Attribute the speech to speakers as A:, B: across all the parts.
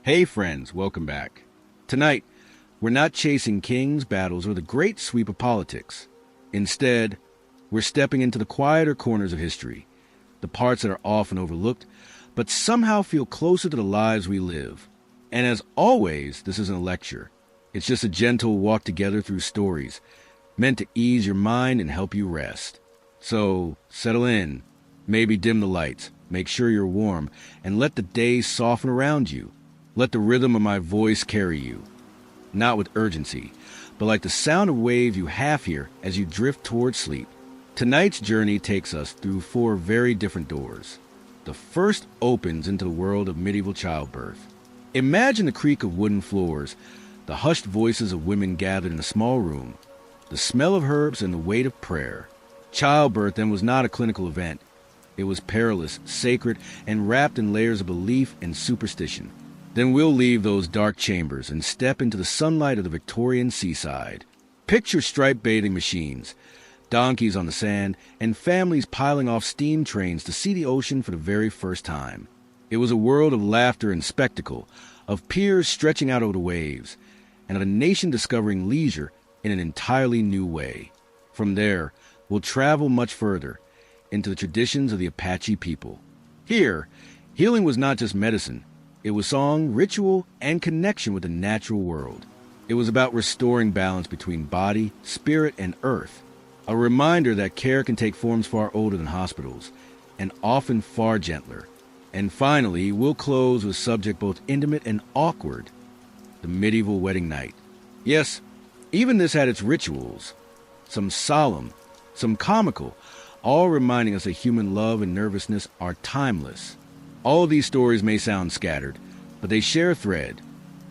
A: Hey friends, welcome back. Tonight, we're not chasing kings, battles, or the great sweep of politics. Instead, we're stepping into the quieter corners of history, the parts that are often overlooked, but somehow feel closer to the lives we live. And as always, this isn't a lecture. It's just a gentle walk together through stories, meant to ease your mind and help you rest. So, settle in, maybe dim the lights, make sure you're warm, and let the day soften around you. Let the rhythm of my voice carry you, not with urgency, but like the sound of waves you half hear as you drift towards sleep. Tonight's journey takes us through four very different doors. The first opens into the world of medieval childbirth. Imagine the creak of wooden floors, the hushed voices of women gathered in a small room, the smell of herbs and the weight of prayer. Childbirth then was not a clinical event. It was perilous, sacred, and wrapped in layers of belief and superstition. Then we'll leave those dark chambers and step into the sunlight of the Victorian seaside. Picture striped bathing machines, donkeys on the sand, and families piling off steam trains to see the ocean for the very first time. It was a world of laughter and spectacle, of piers stretching out over the waves, and of a nation discovering leisure in an entirely new way. From there, we'll travel much further, into the traditions of the Apache people. Here, healing was not just medicine. It was song, ritual, and connection with the natural world. It was about restoring balance between body, spirit, and earth. A reminder that care can take forms far older than hospitals, and often far gentler. And finally, we'll close with a subject both intimate and awkward, the medieval wedding night. Yes, even this had its rituals, some solemn, some comical, all reminding us that human love and nervousness are timeless. All of these stories may sound scattered, but they share a thread.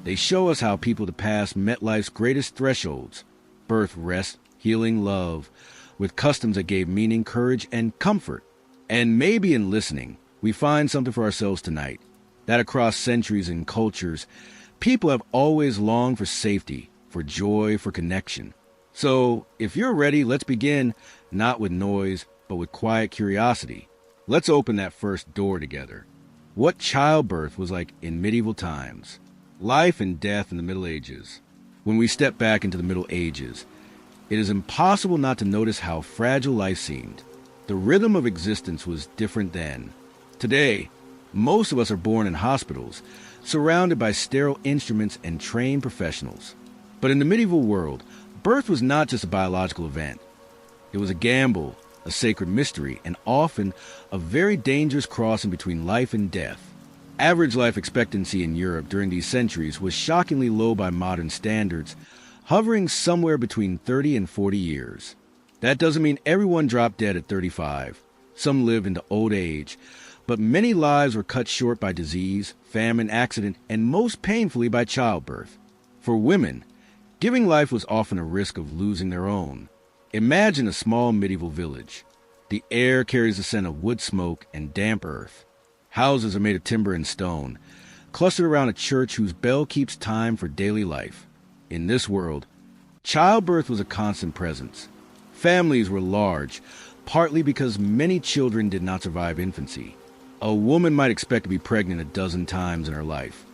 A: They show us how people of the past met life's greatest thresholds: birth, rest, healing, love, with customs that gave meaning, courage, and comfort. And maybe in listening, we find something for ourselves tonight, that across centuries and cultures, people have always longed for safety, for joy, for connection. So, if you're ready, let's begin, not with noise, but with quiet curiosity. Let's open that first door together. What childbirth was like in medieval times. Life and death in the Middle Ages. When we step back into the Middle Ages, it is impossible not to notice how fragile life seemed. The rhythm of existence was different then. Today, most of us are born in hospitals, surrounded by sterile instruments and trained professionals. But in the medieval world, birth was not just a biological event. It was a gamble, a sacred mystery, and often a very dangerous crossing between life and death. Average life expectancy in Europe during these centuries was shockingly low by modern standards, hovering somewhere between 30 and 40 years. That doesn't mean everyone dropped dead at 35. Some lived into old age, but many lives were cut short by disease, famine, accident, and most painfully by childbirth. For women, giving life was often a risk of losing their own. Imagine a small medieval village. The air carries the scent of wood smoke and damp earth. Houses are made of timber and stone, clustered around a church whose bell keeps time for daily life. In this world, childbirth was a constant presence. Families were large, partly because many children did not survive infancy. A woman might expect to be pregnant a dozen times in her life,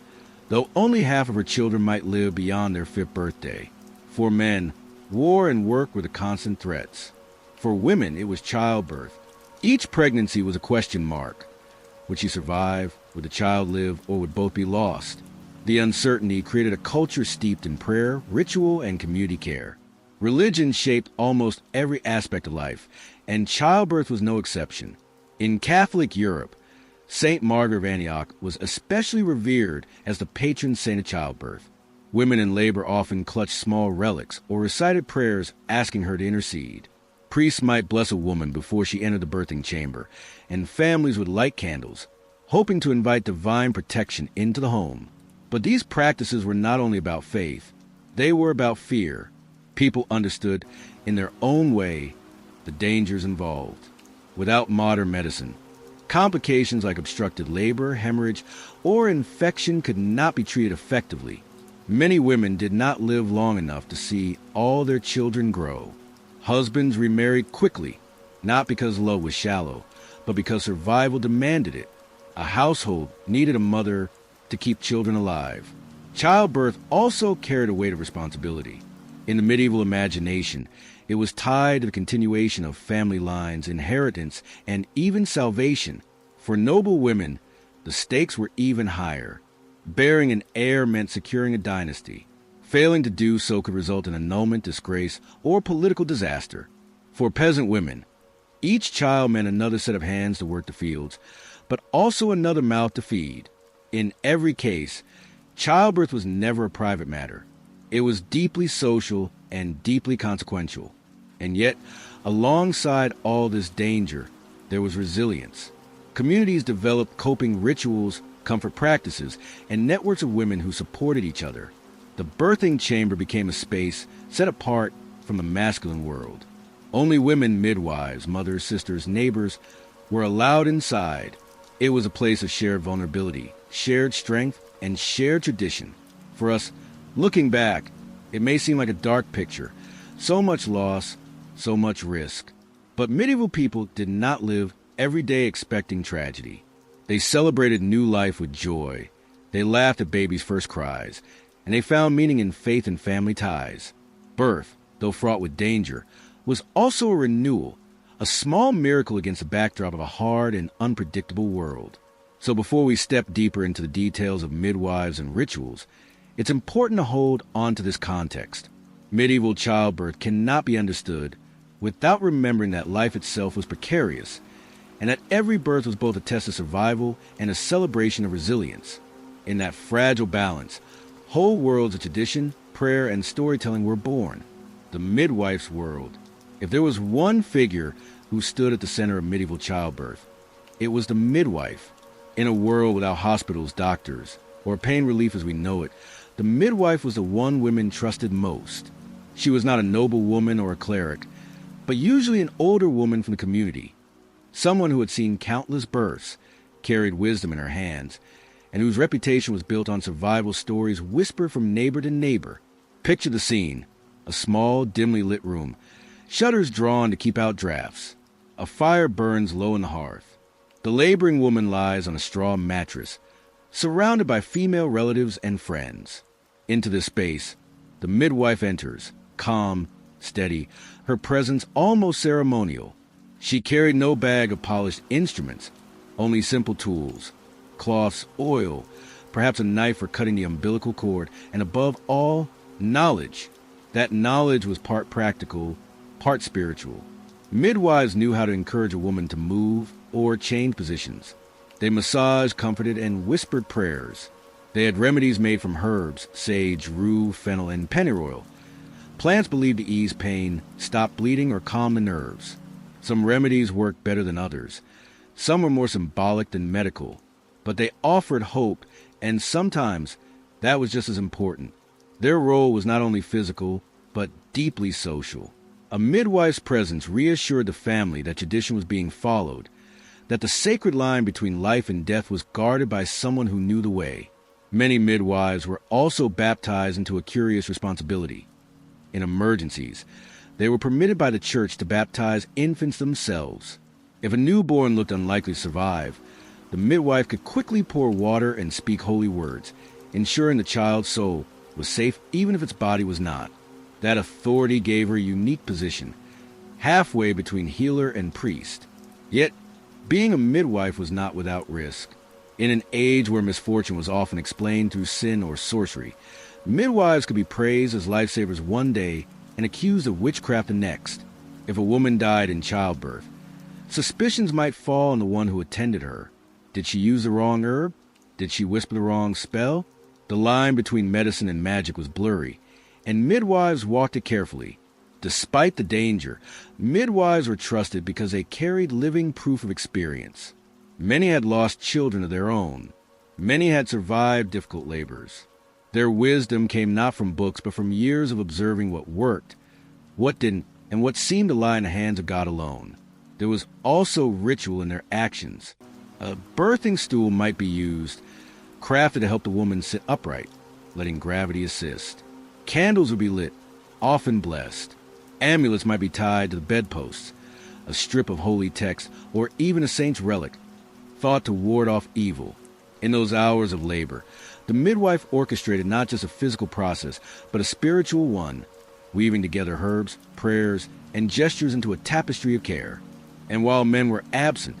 A: though only half of her children might live beyond their 5th birthday. For men, war and work were the constant threats. For women, it was childbirth. Each pregnancy was a question mark. Would she survive? Would the child live? Or would both be lost? The uncertainty created a culture steeped in prayer, ritual, and community care. Religion shaped almost every aspect of life, and childbirth was no exception. In Catholic Europe, Saint Margaret of Antioch was especially revered as the patron saint of childbirth. Women in labor often clutched small relics or recited prayers asking her to intercede. Priests might bless a woman before she entered the birthing chamber, and families would light candles, hoping to invite divine protection into the home. But these practices were not only about faith, they were about fear. People understood, in their own way, the dangers involved. Without modern medicine, complications like obstructed labor, hemorrhage, or infection could not be treated effectively. Many women did not live long enough to see all their children grow. Husbands remarried quickly, not because love was shallow, but because survival demanded it. A household needed a mother to keep children alive. Childbirth also carried a weight of responsibility. In the medieval imagination, it was tied to the continuation of family lines, inheritance, and even salvation. For noble women, the stakes were even higher. Bearing an heir meant securing a dynasty. Failing to do so could result in annulment, disgrace, or political disaster. For peasant women, each child meant another set of hands to work the fields, but also another mouth to feed. In every case, childbirth was never a private matter. It was deeply social and deeply consequential. And yet, alongside all this danger, there was resilience. Communities developed coping rituals, comfort practices, and networks of women who supported each other. The birthing chamber became a space set apart from the masculine world. Only women, midwives, mothers, sisters, neighbors were allowed inside. It was a place of shared vulnerability, shared strength, and shared tradition. For us, looking back, it may seem like a dark picture. So much loss, so much risk. But medieval people did not live every day expecting tragedy. They celebrated new life with joy. They laughed at babies' first cries, and they found meaning in faith and family ties. Birth, though fraught with danger, was also a renewal, a small miracle against the backdrop of a hard and unpredictable world. So before we step deeper into the details of midwives and rituals, it's important to hold on to this context. Medieval childbirth cannot be understood without remembering that life itself was precarious, and that every birth was both a test of survival and a celebration of resilience. In that fragile balance, whole worlds of tradition, prayer, and storytelling were born. The midwife's world. If there was one figure who stood at the center of medieval childbirth, it was the midwife. In a world without hospitals, doctors, or pain relief as we know it, the midwife was the one women trusted most. She was not a noble woman or a cleric, but usually an older woman from the community. Someone who had seen countless births, carried wisdom in her hands, and whose reputation was built on survival stories whispered from neighbor to neighbor. Picture the scene. A small, dimly lit room. Shutters drawn to keep out drafts. A fire burns low in the hearth. The laboring woman lies on a straw mattress, surrounded by female relatives and friends. Into this space, the midwife enters, calm, steady, her presence almost ceremonial. She carried no bag of polished instruments, only simple tools, cloths, oil, perhaps a knife for cutting the umbilical cord, and above all, knowledge. That knowledge was part practical, part spiritual. Midwives knew how to encourage a woman to move or change positions. They massaged, comforted, and whispered prayers. They had remedies made from herbs, sage, rue, fennel, and pennyroyal. Plants believed to ease pain, stop bleeding, or calm the nerves. Some remedies worked better than others. Some were more symbolic than medical. But they offered hope, and sometimes that was just as important. Their role was not only physical, but deeply social. A midwife's presence reassured the family that tradition was being followed, that the sacred line between life and death was guarded by someone who knew the way. Many midwives were also baptized into a curious responsibility. In emergencies, they were permitted by the church to baptize infants themselves. If a newborn looked unlikely to survive, the midwife could quickly pour water and speak holy words, ensuring the child's soul was safe even if its body was not. That authority gave her a unique position, halfway between healer and priest. Yet, being a midwife was not without risk. In an age where misfortune was often explained through sin or sorcery, midwives could be praised as lifesavers one day and accused of witchcraft the next. If a woman died in childbirth, suspicions might fall on the one who attended her. Did she use the wrong herb? Did she whisper the wrong spell? The line between medicine and magic was blurry, and midwives walked it carefully. Despite the danger, midwives were trusted because they carried living proof of experience. Many had lost children of their own. Many had survived difficult labors. Their wisdom came not from books, but from years of observing what worked, what didn't, and what seemed to lie in the hands of God alone. There was also ritual in their actions. A birthing stool might be used, crafted to help the woman sit upright, letting gravity assist. Candles would be lit, often blessed. Amulets might be tied to the bedposts, a strip of holy text, or even a saint's relic, thought to ward off evil. In those hours of labor, the midwife orchestrated not just a physical process, but a spiritual one, weaving together herbs, prayers, and gestures into a tapestry of care. And while men were absent,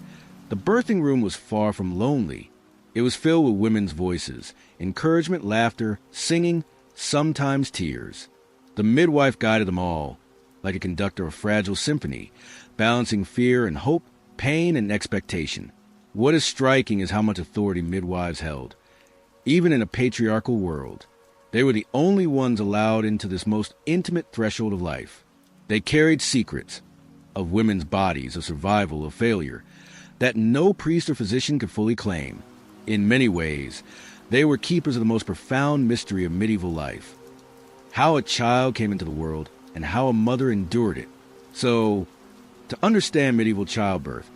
A: the birthing room was far from lonely. It was filled with women's voices, encouragement, laughter, singing, sometimes tears. The midwife guided them all, like a conductor of a fragile symphony, balancing fear and hope, pain and expectation. What is striking is how much authority midwives held. Even in a patriarchal world, they were the only ones allowed into this most intimate threshold of life. They carried secrets of women's bodies, of survival, of failure, that no priest or physician could fully claim. In many ways, they were keepers of the most profound mystery of medieval life. How a child came into the world and how a mother endured it. So, to understand medieval childbirth,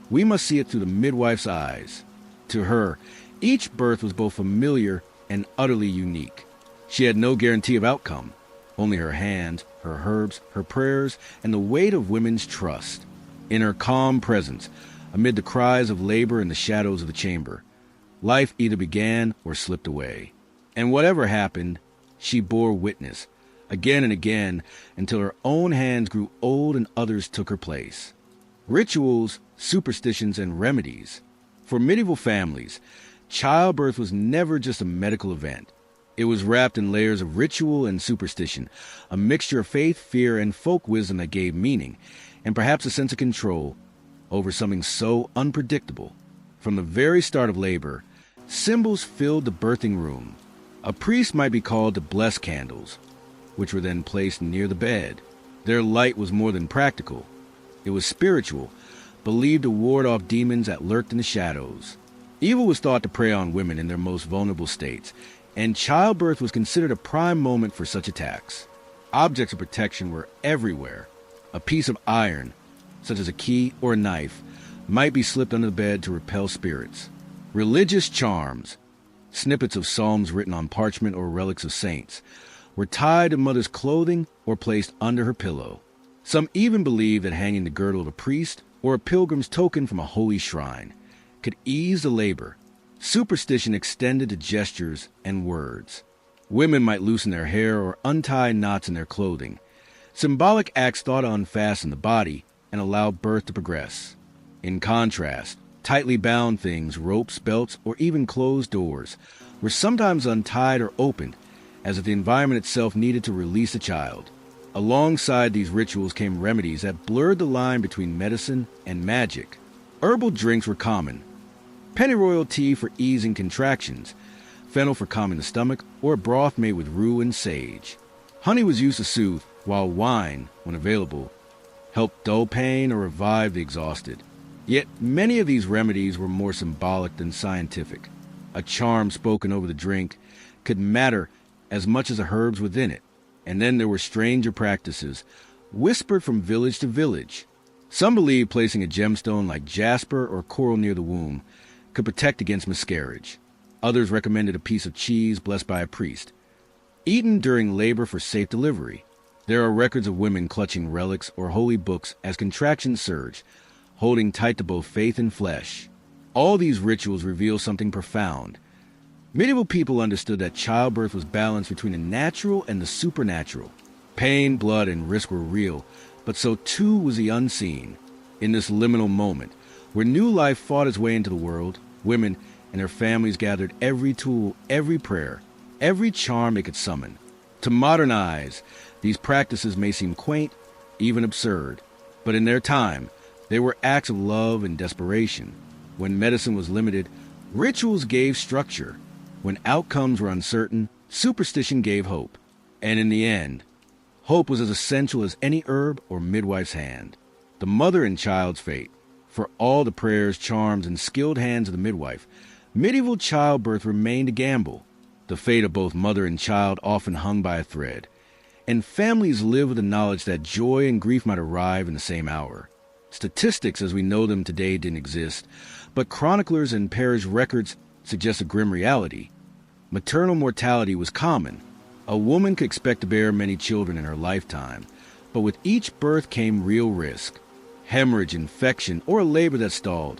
A: we must see it through the midwife's eyes. To her, each birth was both familiar and utterly unique. She had no guarantee of outcome, only her hands, her herbs, her prayers, and the weight of women's trust. In her calm presence, amid the cries of labor and the shadows of the chamber, life either began or slipped away. And whatever happened, she bore witness, again and again, until her own hands grew old and others took her place. Rituals, superstitions, and remedies. For medieval families, childbirth was never just a medical event. It was wrapped in layers of ritual and superstition, a mixture of faith, fear, and folk wisdom that gave meaning, and perhaps a sense of control over something so unpredictable. From the very start of labor, symbols filled the birthing room. A priest might be called to bless candles, which were then placed near the bed. Their light was more than practical. It was spiritual, believed to ward off demons that lurked in the shadows. Evil was thought to prey on women in their most vulnerable states, and childbirth was considered a prime moment for such attacks. Objects of protection were everywhere. A piece of iron, such as a key or a knife, might be slipped under the bed to repel spirits. Religious charms, snippets of psalms written on parchment or relics of saints, were tied to mother's clothing or placed under her pillow. Some even believed that hanging the girdle of a priest or a pilgrim's token from a holy shrine could ease the labor. Superstition extended to gestures and words. Women might loosen their hair or untie knots in their clothing. Symbolic acts thought to unfasten the body and allow birth to progress. In contrast, tightly bound things, ropes, belts, or even closed doors, were sometimes untied or opened, as if the environment itself needed to release a child. Alongside these rituals came remedies that blurred the line between medicine and magic. Herbal drinks were common. Pennyroyal tea for easing contractions, fennel for calming the stomach, or a broth made with rue and sage. Honey was used to soothe, while wine, when available, helped dull pain or revive the exhausted. Yet many of these remedies were more symbolic than scientific. A charm spoken over the drink could matter as much as the herbs within it. And then there were stranger practices, whispered from village to village. Some believed placing a gemstone like jasper or coral near the womb could protect against miscarriage. Others recommended a piece of cheese blessed by a priest, eaten during labor for safe delivery. There are records of women clutching relics or holy books as contractions surge, holding tight to both faith and flesh. All these rituals reveal something profound. Medieval people understood that childbirth was balanced between the natural and the supernatural. Pain, blood, and risk were real, but so too was the unseen. In this liminal moment, where new life fought its way into the world, women and their families gathered every tool, every prayer, every charm they could summon. To modern eyes, these practices may seem quaint, even absurd, but in their time, they were acts of love and desperation. When medicine was limited, rituals gave structure. When outcomes were uncertain, superstition gave hope. And in the end, hope was as essential as any herb or midwife's hand. The mother and child's fate. For all the prayers, charms, and skilled hands of the midwife, medieval childbirth remained a gamble. The fate of both mother and child often hung by a thread. And families lived with the knowledge that joy and grief might arrive in the same hour. Statistics as we know them today didn't exist, but chroniclers and parish records suggest a grim reality. Maternal mortality was common. A woman could expect to bear many children in her lifetime, but with each birth came real risk. Hemorrhage, infection, or a labor that stalled.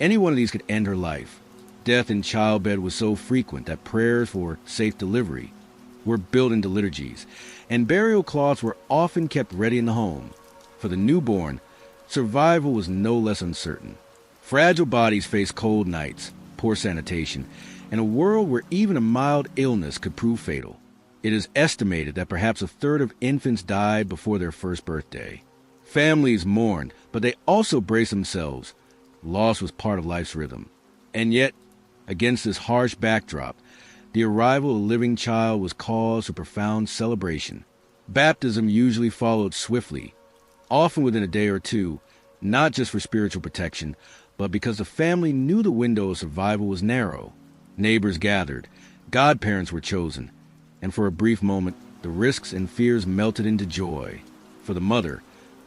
A: Any one of these could end her life. Death in childbed was so frequent that prayers for safe delivery were built into liturgies, and burial cloths were often kept ready in the home. For the newborn, survival was no less uncertain. Fragile bodies faced cold nights, poor sanitation, and a world where even a mild illness could prove fatal. It is estimated that perhaps a third of infants died before their first birthday. Families mourned, but they also braced themselves. Loss was part of life's rhythm. And yet, against this harsh backdrop, the arrival of a living child was cause for profound celebration. Baptism usually followed swiftly, often within a day or two, not just for spiritual protection, but because the family knew the window of survival was narrow. Neighbors gathered, godparents were chosen, and for a brief moment, the risks and fears melted into joy. For the mother,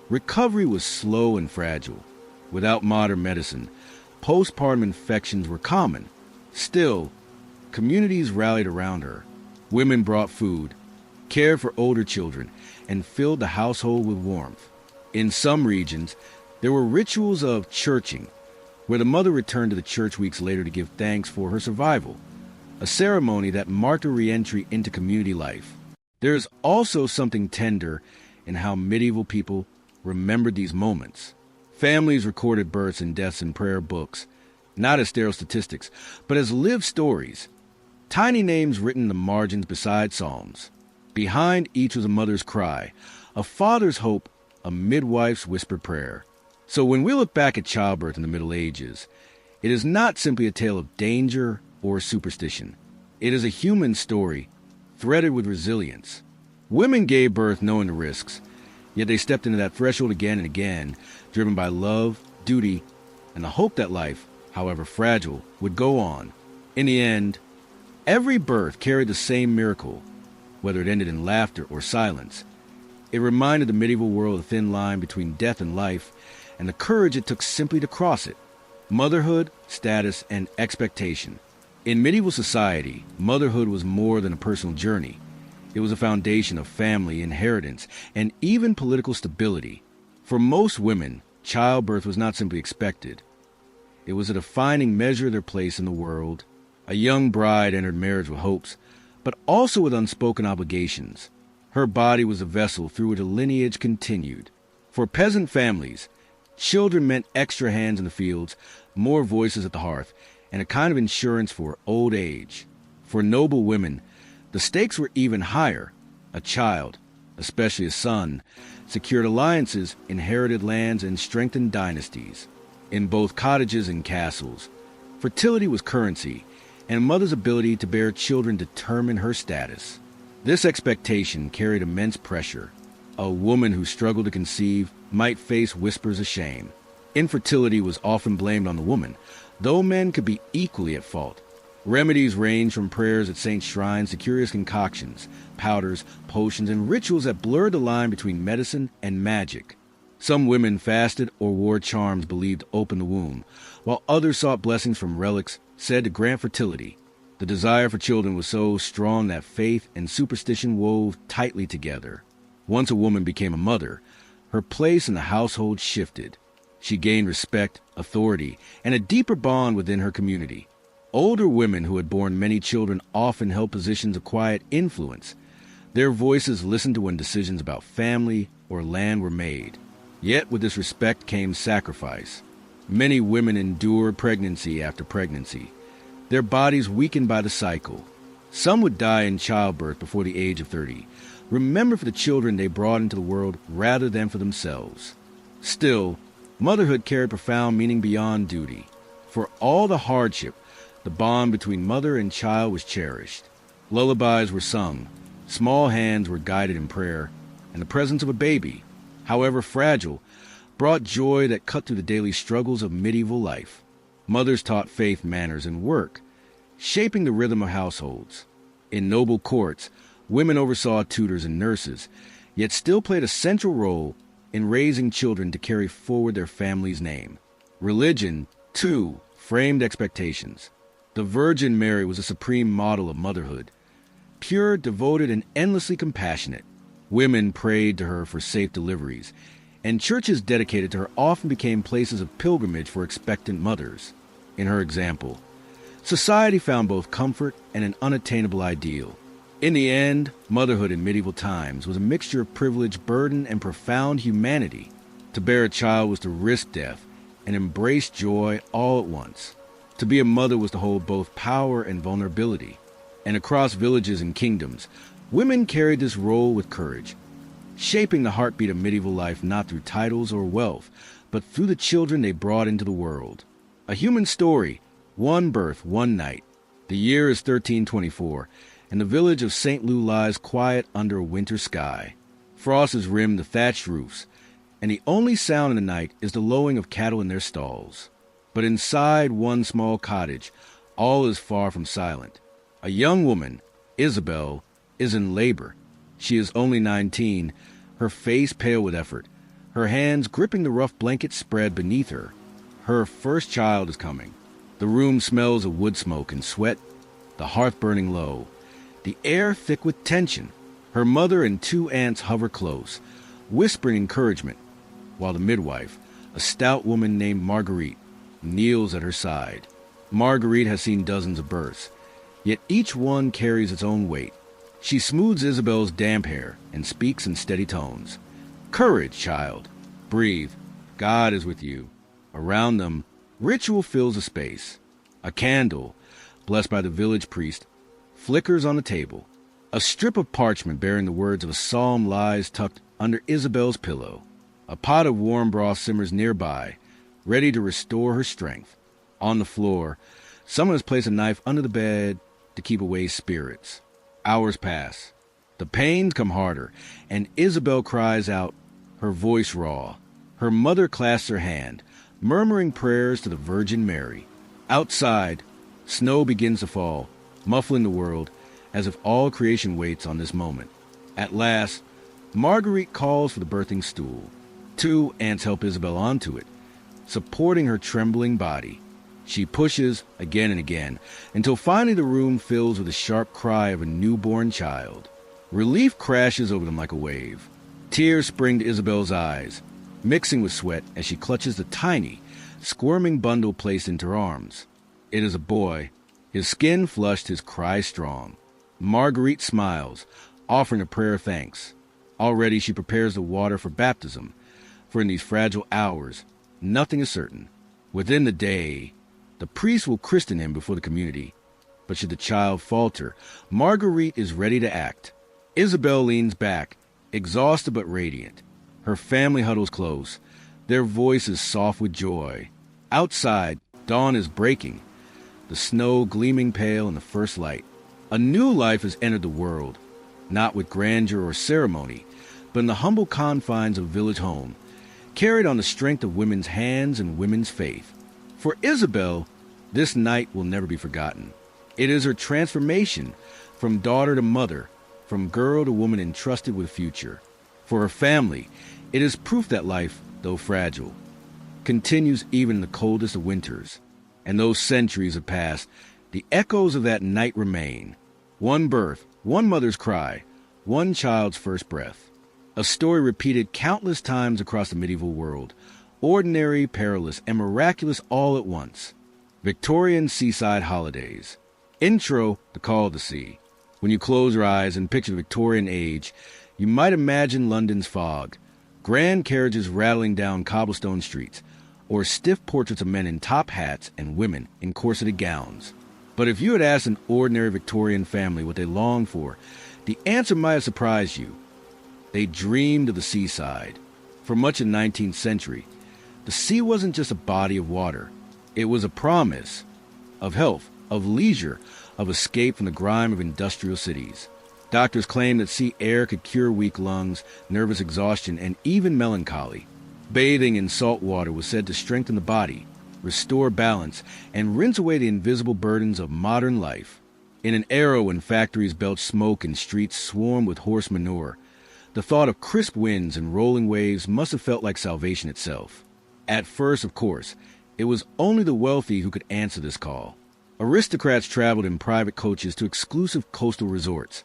A: recovery was slow and fragile. Without modern medicine, postpartum infections were common. Still, communities rallied around her. Women brought food, cared for older children, and filled the household with warmth. In some regions, there were rituals of churching, where the mother returned to the church weeks later to give thanks for her survival, a ceremony that marked her re-entry into community life. There is also something tender in how medieval people remembered these moments. Families recorded births and deaths in prayer books, not as sterile statistics, but as lived stories. Tiny names written in the margins beside psalms. Behind each was a mother's cry, a father's hope, a midwife's whispered prayer. So when we look back at childbirth in the Middle Ages, it is not simply a tale of danger or superstition. It is a human story, threaded with resilience. Women gave birth knowing the risks, yet they stepped into that threshold again and again, driven by love, duty, and the hope that life, however fragile, would go on. In the end, every birth carried the same miracle, whether it ended in laughter or silence. It reminded the medieval world of the thin line between death and life, and the courage it took simply to cross it. Motherhood, status, and expectation. In medieval society, motherhood was more than a personal journey. It was a foundation of family, inheritance, and even political stability. For most women, childbirth was not simply expected. It was a defining measure of their place in the world. A young bride entered marriage with hopes, but also with unspoken obligations. Her body was a vessel through which a lineage continued. For peasant families, children meant extra hands in the fields, more voices at the hearth, and a kind of insurance for old age. For noble women, the stakes were even higher. A child, especially a son, secured alliances, inherited lands, and strengthened dynasties. In both cottages and castles, fertility was currency, and a mother's ability to bear children determined her status. This expectation carried immense pressure. A woman who struggled to conceive might face whispers of shame. Infertility was often blamed on the woman, though men could be equally at fault. Remedies ranged from prayers at saint shrines to curious concoctions, powders, potions, and rituals that blurred the line between medicine and magic. Some women fasted or wore charms believed to open the womb, while others sought blessings from relics said to grant fertility. The desire for children was so strong that faith and superstition wove tightly together. Once a woman became a mother, her place in the household shifted. She gained respect, authority, and a deeper bond within her community. Older women who had borne many children often held positions of quiet influence. Their voices listened to when decisions about family or land were made. Yet with this respect came sacrifice. Many women endured pregnancy after pregnancy, their bodies weakened by the cycle. Some would die in childbirth before the age of 30, remembered for the children they brought into the world rather than for themselves. Still, motherhood carried profound meaning beyond duty. For all the hardship, the bond between mother and child was cherished. Lullabies were sung, small hands were guided in prayer, and the presence of a baby, however fragile, brought joy that cut through the daily struggles of medieval life. Mothers taught faith, manners, and work, shaping the rhythm of households. In noble courts, women oversaw tutors and nurses, yet still played a central role in raising children to carry forward their family's name. Religion, too, framed expectations. The Virgin Mary was a supreme model of motherhood, pure, devoted, and endlessly compassionate. Women prayed to her for safe deliveries, and churches dedicated to her often became places of pilgrimage for expectant mothers. In her example, Society found both comfort and an unattainable ideal. In the end, motherhood in medieval times was a mixture of privilege, burden, and profound humanity. To bear a child was to risk death and embrace joy all at once. To be a mother was to hold both power and vulnerability. And across villages and kingdoms, women carried this role with courage, shaping the heartbeat of medieval life not through titles or wealth, but through the children they brought into the world. A human story, one birth, one night. The year is 1324, and the village of St. Lou lies quiet under a winter sky. Frost has rimmed the thatched roofs, and the only sound in the night is the lowing of cattle in their stalls. But inside one small cottage, all is far from silent. A young woman, Isabel, is in labor. She is only 19, her face pale with effort, her hands gripping the rough blanket spread beneath her. Her first child is coming. The room smells of wood smoke and sweat, the hearth burning low, the air thick with tension. Her mother and two aunts hover close, whispering encouragement, while the midwife, a stout woman named Marguerite, kneels at her side. Marguerite has seen dozens of births, yet each one carries its own weight. She smooths Isabel's damp hair and speaks in steady tones. "Courage, child. Breathe. God is with you." Around them, ritual fills the space. A candle, blessed by the village priest, flickers on the table. A strip of parchment bearing the words of a psalm lies tucked under Isabel's pillow. A pot of warm broth simmers nearby, ready to restore her strength. On the floor, someone has placed a knife under the bed to keep away spirits. Hours pass. The pains come harder, and Isabel cries out, her voice raw. Her mother clasps her hand, murmuring prayers to the Virgin Mary. Outside, snow begins to fall, muffling the world, as if all creation waits on this moment. At last, Marguerite calls for the birthing stool. Two aunts help Isabel onto it, supporting her trembling body. She pushes again and again, until finally the room fills with the sharp cry of a newborn child. Relief crashes over them like a wave. Tears spring to Isabel's eyes, mixing with sweat as she clutches the tiny, squirming bundle placed into her arms. It is a boy, his skin flushed, his cry strong. Marguerite smiles, offering a prayer of thanks. Already she prepares the water for baptism, for in these fragile hours, nothing is certain. Within the day, the priest will christen him before the community. But should the child falter, Marguerite is ready to act. Isabel leans back, exhausted but radiant. Her family huddles close, their voices soft with joy. Outside, dawn is breaking, the snow gleaming pale in the first light. A new life has entered the world, not with grandeur or ceremony, but in the humble confines of a village home, carried on the strength of women's hands and women's faith. For Isabel, this night will never be forgotten. It is her transformation from daughter to mother, from girl to woman entrusted with future. For her family, it is proof that life, though fragile, continues even in the coldest of winters. And though centuries have passed, the echoes of that night remain. One birth, one mother's cry, one child's first breath. A story repeated countless times across the medieval world, ordinary, perilous, and miraculous all at once. Victorian seaside holidays. Intro, the call of the sea. When you close your eyes and picture the Victorian age, you might imagine London's fog, grand carriages rattling down cobblestone streets, or stiff portraits of men in top hats and women in corseted gowns. But if you had asked an ordinary Victorian family what they longed for, the answer might have surprised you. They dreamed of the seaside. For much of the 19th century, the sea wasn't just a body of water. It was a promise of health, of leisure, of escape from the grime of industrial cities. Doctors claimed that sea air could cure weak lungs, nervous exhaustion, and even melancholy. Bathing in salt water was said to strengthen the body, restore balance, and rinse away the invisible burdens of modern life. In an era when factories belched smoke and streets swarmed with horse manure, the thought of crisp winds and rolling waves must have felt like salvation itself. At first, of course, it was only the wealthy who could answer this call. Aristocrats traveled in private coaches to exclusive coastal resorts,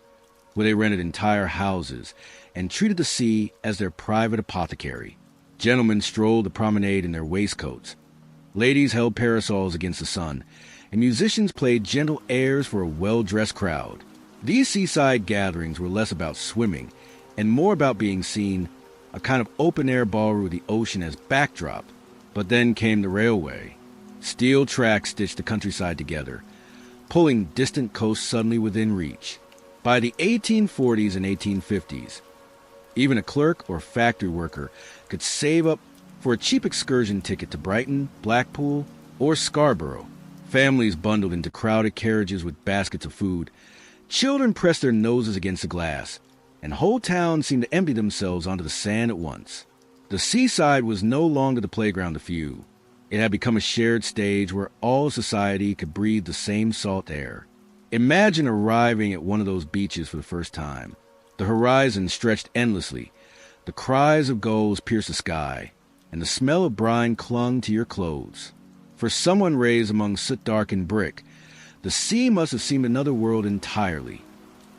A: where they rented entire houses and treated the sea as their private apothecary. Gentlemen strolled the promenade in their waistcoats. Ladies held parasols against the sun, and musicians played gentle airs for a well-dressed crowd. These seaside gatherings were less about swimming and more about being seen, a kind of open-air ballroom with the ocean as backdrop. But then came the railway. Steel tracks stitched the countryside together, pulling distant coasts suddenly within reach. By the 1840s and 1850s, even a clerk or factory worker could save up for a cheap excursion ticket to Brighton, Blackpool, or Scarborough. Families bundled into crowded carriages with baskets of food. Children pressed their noses against the glass, and whole towns seemed to empty themselves onto the sand at once. The seaside was no longer the playground of few. It had become a shared stage where all society could breathe the same salt air. Imagine arriving at one of those beaches for the first time. The horizon stretched endlessly. The cries of gulls pierced the sky, and the smell of brine clung to your clothes. For someone raised among soot-darkened brick, the sea must have seemed another world entirely,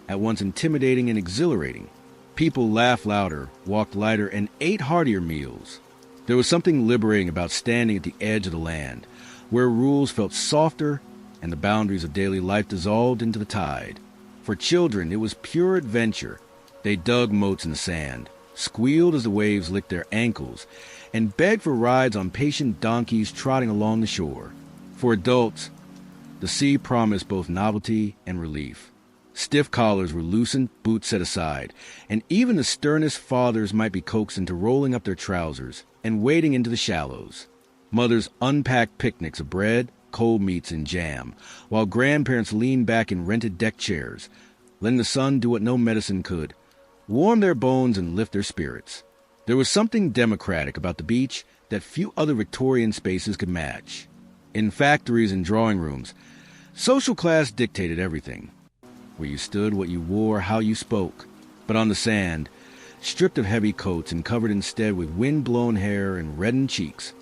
A: at once intimidating and exhilarating. People laughed louder, walked lighter, and ate heartier meals. There was something liberating about standing at the edge of the land, where rules felt softer and the boundaries of daily life dissolved into the tide. For children, it was pure adventure. They dug moats in the sand, squealed as the waves licked their ankles, and begged for rides on patient donkeys trotting along the shore. For adults, the sea promised both novelty and relief. Stiff collars were loosened, boots set aside, and even the sternest fathers might be coaxed into rolling up their trousers and wading into the shallows. Mothers unpacked picnics of bread, cold meats, and jam, while grandparents leaned back in rented deck chairs, letting the sun do what no medicine could, warm their bones and lift their spirits. There was something democratic about the beach that few other Victorian spaces could match. In factories and drawing rooms, social class dictated everything. Where you stood, what you wore, how you spoke. But on the sand, stripped of heavy coats and covered instead with wind-blown hair and reddened cheeks,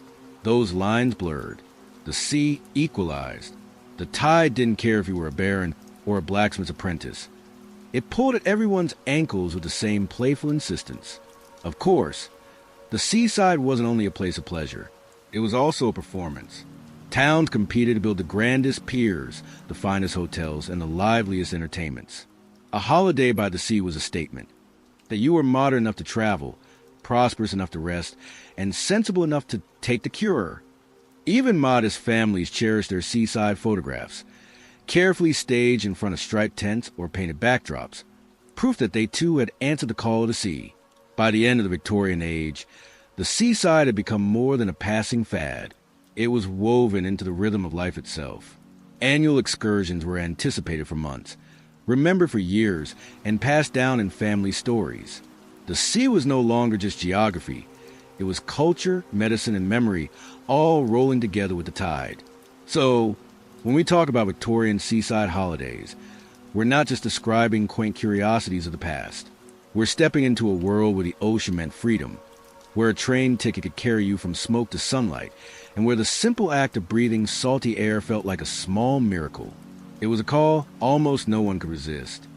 A: those lines blurred. The sea equalized. The tide didn't care if you were a baron or a blacksmith's apprentice. It pulled at everyone's ankles with the same playful insistence. Of course, the seaside wasn't only a place of pleasure. It was also a performance. Towns competed to build the grandest piers, the finest hotels, and the liveliest entertainments. A holiday by the sea was a statement that you were modern enough to travel, prosperous enough to rest, and sensible enough to take the cure. Even modest families cherished their seaside photographs, carefully staged in front of striped tents or painted backdrops, proof that they too had answered the call of the sea. By the end of the Victorian age, the seaside had become more than a passing fad. It was woven into the rhythm of life itself. Annual excursions were anticipated for months, remembered for years, and passed down in family stories. The sea was no longer just geography. It was culture, medicine, and memory, all rolling together with the tide. So, when we talk about Victorian seaside holidays, we're not just describing quaint curiosities of the past. We're stepping into a world where the ocean meant freedom, where a train ticket could carry you from smoke to sunlight, and where the simple act of breathing salty air felt like a small miracle. It was a call almost no one could resist.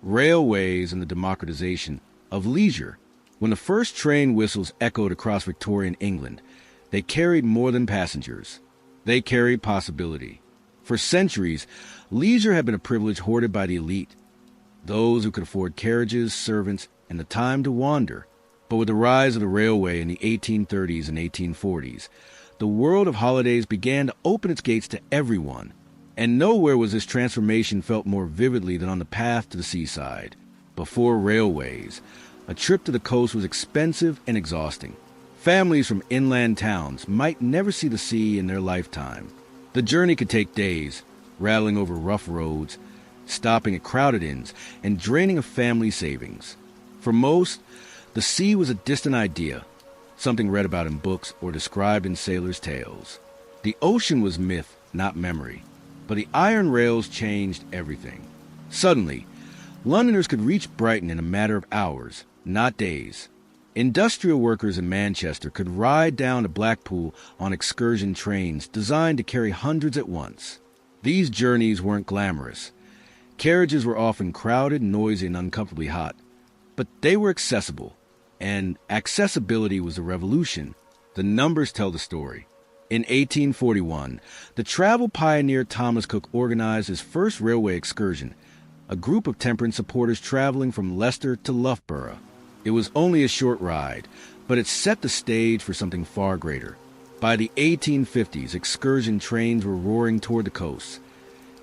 A: Railways and the democratization of leisure. When the first train whistles echoed across Victorian England, they carried more than passengers. They carried possibility. For centuries, leisure had been a privilege hoarded by the elite, those who could afford carriages, servants, and the time to wander. But with the rise of the railway in the 1830s and 1840s, the world of holidays began to open its gates to everyone. And nowhere was this transformation felt more vividly than on the path to the seaside. Before railways, a trip to the coast was expensive and exhausting. Families from inland towns might never see the sea in their lifetime. The journey could take days, rattling over rough roads, stopping at crowded inns, and draining a family savings. For most, the sea was a distant idea, something read about in books or described in sailors' tales. The ocean was myth, not memory. But the iron rails changed everything. Suddenly, Londoners could reach Brighton in a matter of hours, not days. Industrial workers in Manchester could ride down to Blackpool on excursion trains designed to carry hundreds at once. These journeys weren't glamorous. Carriages were often crowded, noisy, and uncomfortably hot. But they were accessible, and accessibility was the revolution. The numbers tell the story. In 1841, the travel pioneer Thomas Cook organized his first railway excursion, a group of temperance supporters traveling from Leicester to Loughborough. It was only a short ride, but it set the stage for something far greater. By the 1850s, excursion trains were roaring toward the coast,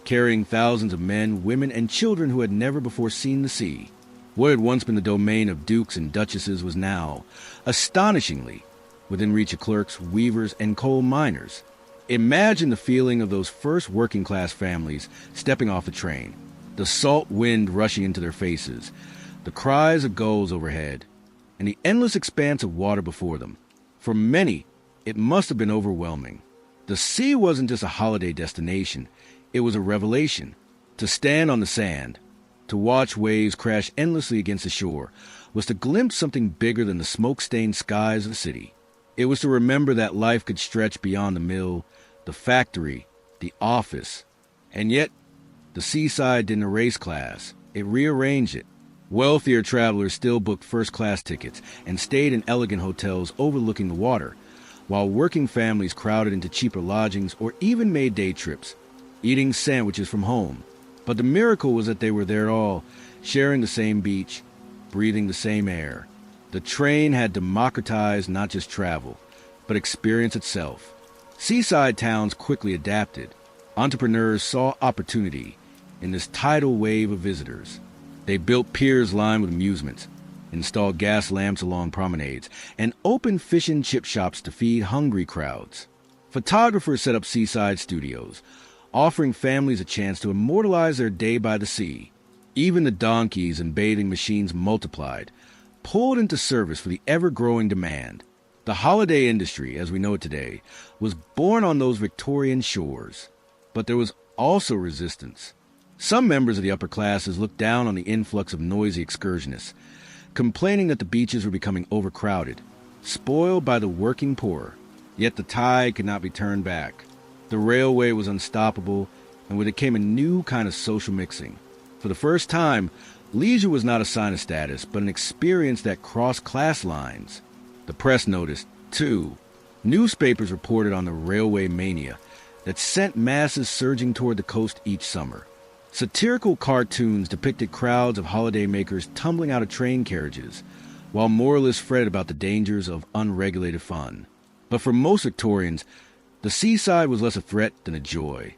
A: carrying thousands of men, women, and children who had never before seen the sea. What had once been the domain of dukes and duchesses was now, astonishingly, within reach of clerks, weavers, and coal miners. Imagine the feeling of those first working-class families stepping off the train, the salt wind rushing into their faces, the cries of gulls overhead, and the endless expanse of water before them. For many, it must have been overwhelming. The sea wasn't just a holiday destination, it was a revelation. To stand on the sand, to watch waves crash endlessly against the shore, was to glimpse something bigger than the smoke-stained skies of the city. It was to remember that life could stretch beyond the mill, the factory, the office. And yet, the Seaside didn't erase class. It rearranged it. Wealthier travelers still booked first-class tickets and stayed in elegant hotels overlooking the water, while working families crowded into cheaper lodgings or even made day trips, eating sandwiches from home. But the miracle was that they were there all, sharing the same beach, breathing the same air. The train had democratized not just travel, but experience itself. Seaside towns quickly adapted. Entrepreneurs saw opportunity in this tidal wave of visitors. They built piers lined with amusements, installed gas lamps along promenades, and opened fish and chip shops to feed hungry crowds. Photographers set up seaside studios, offering families a chance to immortalize their day by the sea. Even the donkeys and bathing machines multiplied, pulled into service for the ever-growing demand. The holiday industry, as we know it today, was born on those Victorian shores. But there was also resistance. Some members of the upper classes looked down on the influx of noisy excursionists, complaining that the beaches were becoming overcrowded, spoiled by the working poor. Yet the tide could not be turned back. The railway was unstoppable, and with it came a new kind of social mixing. For the first time, leisure was not a sign of status, but an experience that crossed class lines. The press noticed, too. Newspapers reported on the railway mania that sent masses surging toward the coast each summer. Satirical cartoons depicted crowds of holidaymakers tumbling out of train carriages, while moralists fretted about the dangers of unregulated fun. But for most Victorians, the seaside was less a threat than a joy,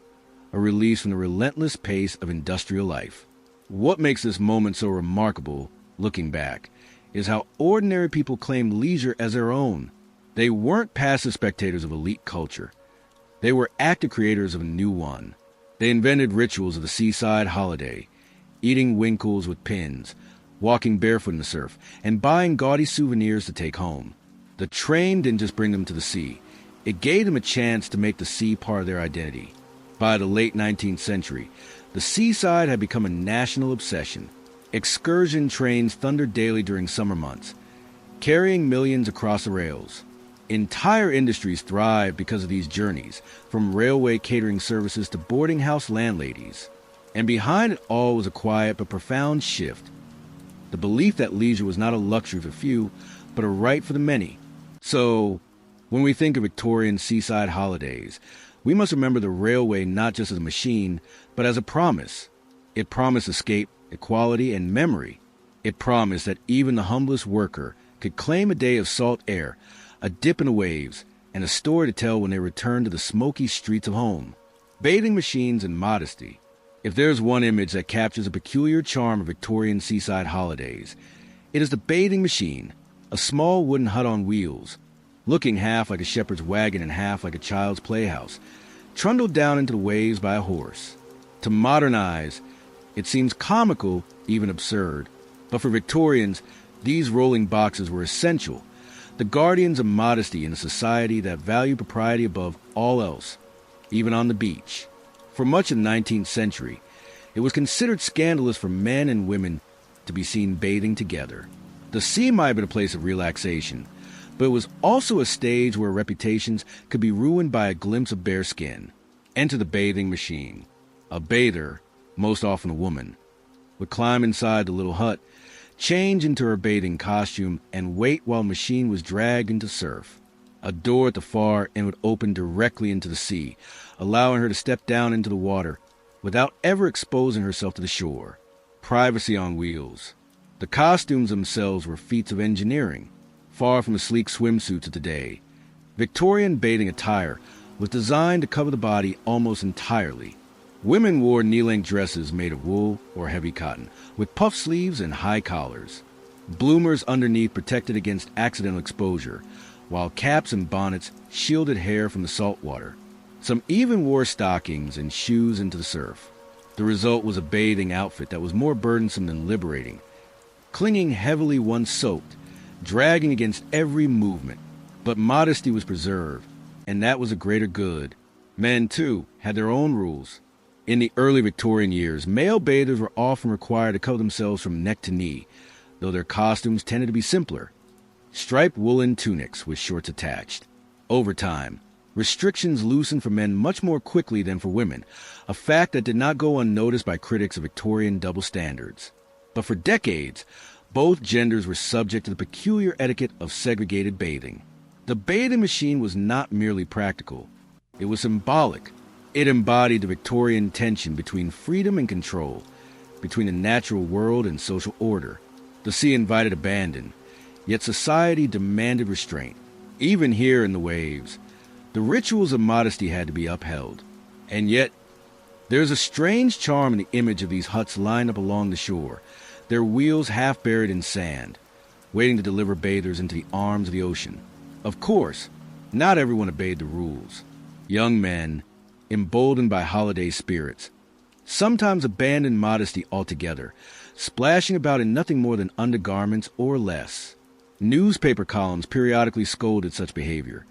A: a release from the relentless pace of industrial life. What makes this moment so remarkable, looking back, is how ordinary people claimed leisure as their own. They weren't passive spectators of elite culture. They were active creators of a new one. They invented rituals of the seaside holiday, eating winkles with pins, walking barefoot in the surf, and buying gaudy souvenirs to take home. The train didn't just bring them to the sea. It gave them a chance to make the sea part of their identity. By the late 19th century, the seaside had become a national obsession. Excursion trains thundered daily during summer months, carrying millions across the rails. Entire industries thrived because of these journeys, from railway catering services to boarding house landladies. And behind it all was a quiet but profound shift. The belief that leisure was not a luxury for few, but a right for the many. So, when we think of Victorian seaside holidays, we must remember the railway not just as a machine, but as a promise. It promised escape, equality, and memory. It promised that even the humblest worker could claim a day of salt air, a dip in the waves, and a story to tell when they returned to the smoky streets of home. Bathing machines and modesty. If there's one image that captures a peculiar charm of Victorian seaside holidays, it is the bathing machine, a small wooden hut on wheels, looking half like a shepherd's wagon and half like a child's playhouse, trundled down into the waves by a horse. To modern eyes, it seems comical, even absurd. But for Victorians, these rolling boxes were essential, the guardians of modesty in a society that valued propriety above all else, even on the beach. For much of the 19th century, it was considered scandalous for men and women to be seen bathing together. The sea might have been a place of relaxation, but it was also a stage where reputations could be ruined by a glimpse of bare skin. Enter the bathing machine. A bather, most often a woman, would climb inside the little hut, change into her bathing costume, and wait while the machine was dragged into surf. A door at the far end would open directly into the sea, allowing her to step down into the water without ever exposing herself to the shore. Privacy on wheels. The costumes themselves were feats of engineering, far from the sleek swimsuits of today. Victorian bathing attire was designed to cover the body almost entirely. Women wore knee-length dresses made of wool or heavy cotton, with puff sleeves and high collars. Bloomers underneath protected against accidental exposure, while caps and bonnets shielded hair from the salt water. Some even wore stockings and shoes into the surf. The result was a bathing outfit that was more burdensome than liberating, clinging heavily once soaked, dragging against every movement. But modesty was preserved, and that was a greater good. Men, too, had their own rules. In the early Victorian years, male bathers were often required to cover themselves from neck to knee, though their costumes tended to be simpler. Striped woolen tunics with shorts attached. Over time, restrictions loosened for men much more quickly than for women, a fact that did not go unnoticed by critics of Victorian double standards. But for decades, both genders were subject to the peculiar etiquette of segregated bathing. The bathing machine was not merely practical. It was symbolic. It embodied the Victorian tension between freedom and control, between the natural world and social order. The sea invited abandon, yet society demanded restraint. Even here in the waves, the rituals of modesty had to be upheld. And yet, there's a strange charm in the image of these huts lined up along the shore, their wheels half buried in sand, waiting to deliver bathers into the arms of the ocean. Of course, not everyone obeyed the rules. Young men, emboldened by holiday spirits, sometimes abandoned modesty altogether, splashing about in nothing more than undergarments or less. Newspaper columns periodically scolded such behavior,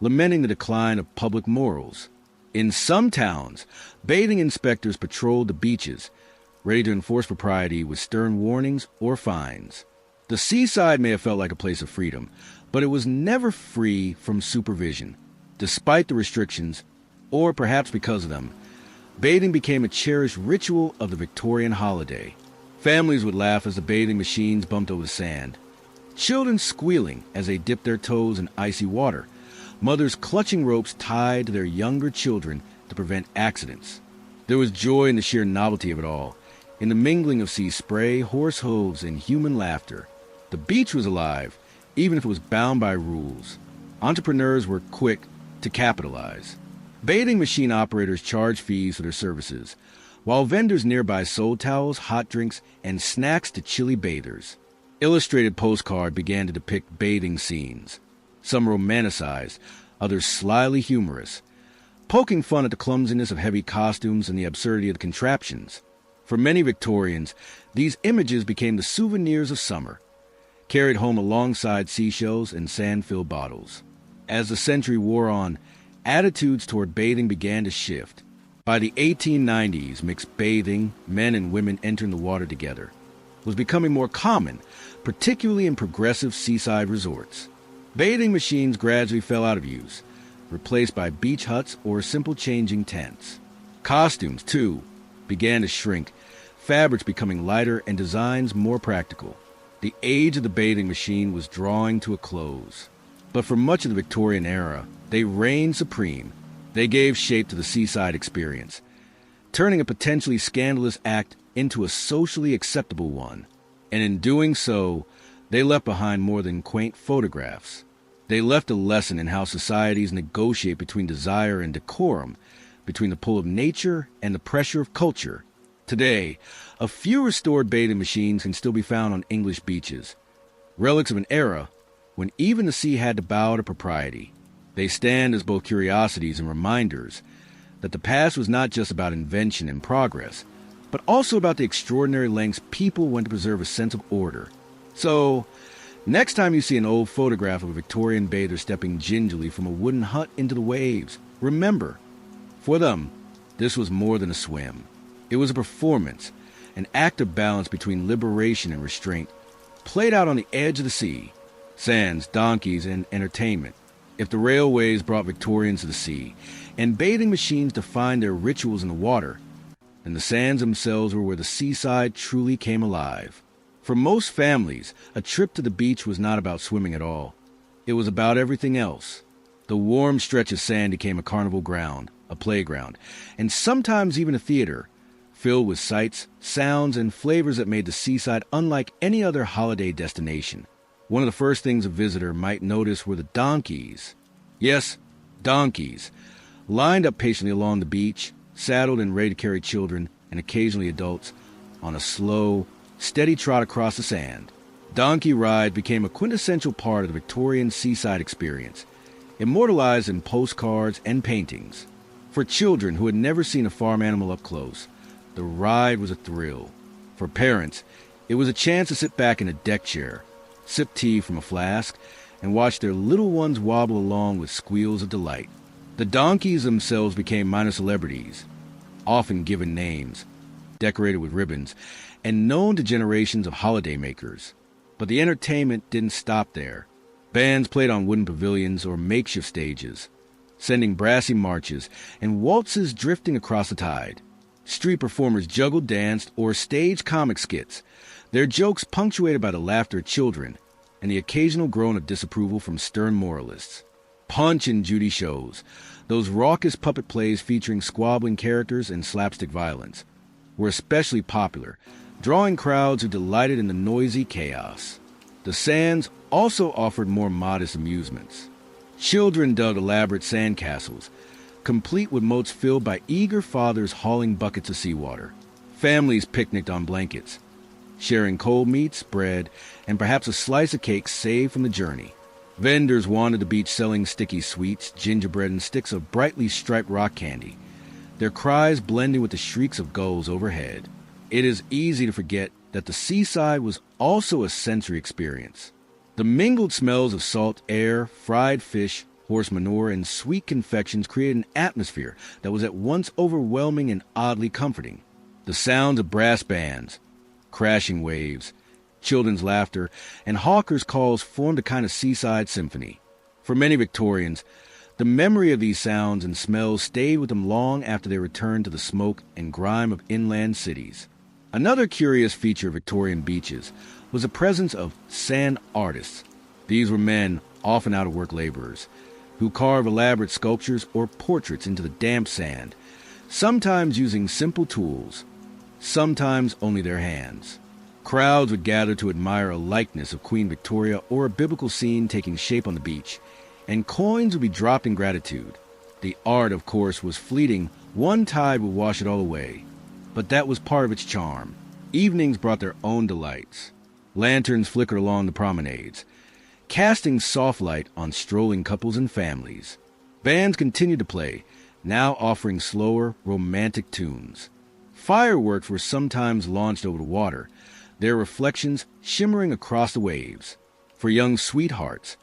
A: lamenting the decline of public morals. In some towns, bathing inspectors patrolled the beaches, ready to enforce propriety with stern warnings or fines. The Seaside may have felt like a place of freedom, but it was never free from supervision. Despite the restrictions, or perhaps because of them, bathing became a cherished ritual of the Victorian holiday. Families would laugh as the bathing machines bumped over the sand, children squealing as they dipped their toes in icy water, mothers clutching ropes tied to their younger children to prevent accidents. There was joy in the sheer novelty of it all, in the mingling of sea spray, horse hooves, and human laughter. The beach was alive, even if it was bound by rules. Entrepreneurs were quick to capitalize. Bathing machine operators charged fees for their services, while vendors nearby sold towels, hot drinks, and snacks to chilly bathers. Illustrated postcards began to depict bathing scenes, some romanticized, others slyly humorous, poking fun at the clumsiness of heavy costumes and the absurdity of the contraptions. For many Victorians, these images became the souvenirs of summer, carried home alongside seashells and sand-filled bottles. As the century wore on, attitudes toward bathing began to shift. By the 1890s, mixed bathing, men and women entering the water together, was becoming more common, particularly in progressive seaside resorts. Bathing machines gradually fell out of use, replaced by beach huts or simple changing tents. Costumes, too, began to shrink, fabrics becoming lighter and designs more practical. The age of the bathing machine was drawing to a close. But for much of the Victorian era, they reigned supreme. They gave shape to the seaside experience, turning a potentially scandalous act into a socially acceptable one. And in doing so, they left behind more than quaint photographs. They left a lesson in how societies negotiate between desire and decorum, between the pull of nature and the pressure of culture. Today, a few restored bathing machines can still be found on English beaches, relics of an era when even the sea had to bow to propriety. They stand as both curiosities and reminders that the past was not just about invention and progress, but also about the extraordinary lengths people went to preserve a sense of order. So, next time you see an old photograph of a Victorian bather stepping gingerly from a wooden hut into the waves, remember, for them, this was more than a swim. It was a performance, an act of balance between liberation and restraint, played out on the edge of the sea. Sands, donkeys, and entertainment. If the railways brought Victorians to the sea, and bathing machines defined their rituals in the water, then the sands themselves were where the seaside truly came alive. For most families, a trip to the beach was not about swimming at all. It was about everything else. The warm stretch of sand became a carnival ground, a playground, and sometimes even a theater, filled with sights, sounds, and flavors that made the seaside unlike any other holiday destination. One of the first things a visitor might notice were the donkeys. Yes, donkeys, lined up patiently along the beach, saddled and ready to carry children, and occasionally adults, on a slow, steady trot across the sand. Donkey ride became a quintessential part of the Victorian seaside experience, immortalized in postcards and paintings. For children who had never seen a farm animal up close, the ride was a thrill. For parents, it was a chance to sit back in a deck chair, sip tea from a flask, and watch their little ones wobble along with squeals of delight. The donkeys themselves became minor celebrities, often given names, decorated with ribbons, and known to generations of holidaymakers. But the entertainment didn't stop there. Bands played on wooden pavilions or makeshift stages, sending brassy marches and waltzes drifting across the tide. Street performers juggled, danced, or staged comic skits, their jokes punctuated by the laughter of children and the occasional groan of disapproval from stern moralists. Punch and Judy shows, those raucous puppet plays featuring squabbling characters and slapstick violence, were especially popular, drawing crowds who delighted in the noisy chaos. The sands also offered more modest amusements. Children dug elaborate sand castles, complete with moats filled by eager fathers hauling buckets of seawater. Families picnicked on blankets, sharing cold meats, bread, and perhaps a slice of cake saved from the journey. Vendors wandered the beach selling sticky sweets, gingerbread, and sticks of brightly striped rock candy, their cries blending with the shrieks of gulls overhead. It is easy to forget that the seaside was also a sensory experience. The mingled smells of salt air, fried fish, horse manure, and sweet confections created an atmosphere that was at once overwhelming and oddly comforting. The sounds of brass bands, crashing waves, children's laughter, and hawkers' calls formed a kind of seaside symphony. For many Victorians, the memory of these sounds and smells stayed with them long after they returned to the smoke and grime of inland cities. Another curious feature of Victorian beaches was the presence of sand artists. These were men, often out-of-work laborers, who carved elaborate sculptures or portraits into the damp sand, sometimes using simple tools, sometimes only their hands. Crowds would gather to admire a likeness of Queen Victoria or a biblical scene taking shape on the beach, and coins would be dropped in gratitude. The art, of course, was fleeting. One tide would wash it all away. But that was part of its charm. Evenings brought their own delights. Lanterns flickered along the promenades, casting soft light on strolling couples and families. Bands continued to play, now offering slower, romantic tunes. Fireworks were sometimes launched over the water, their reflections shimmering across the waves. For young sweethearts,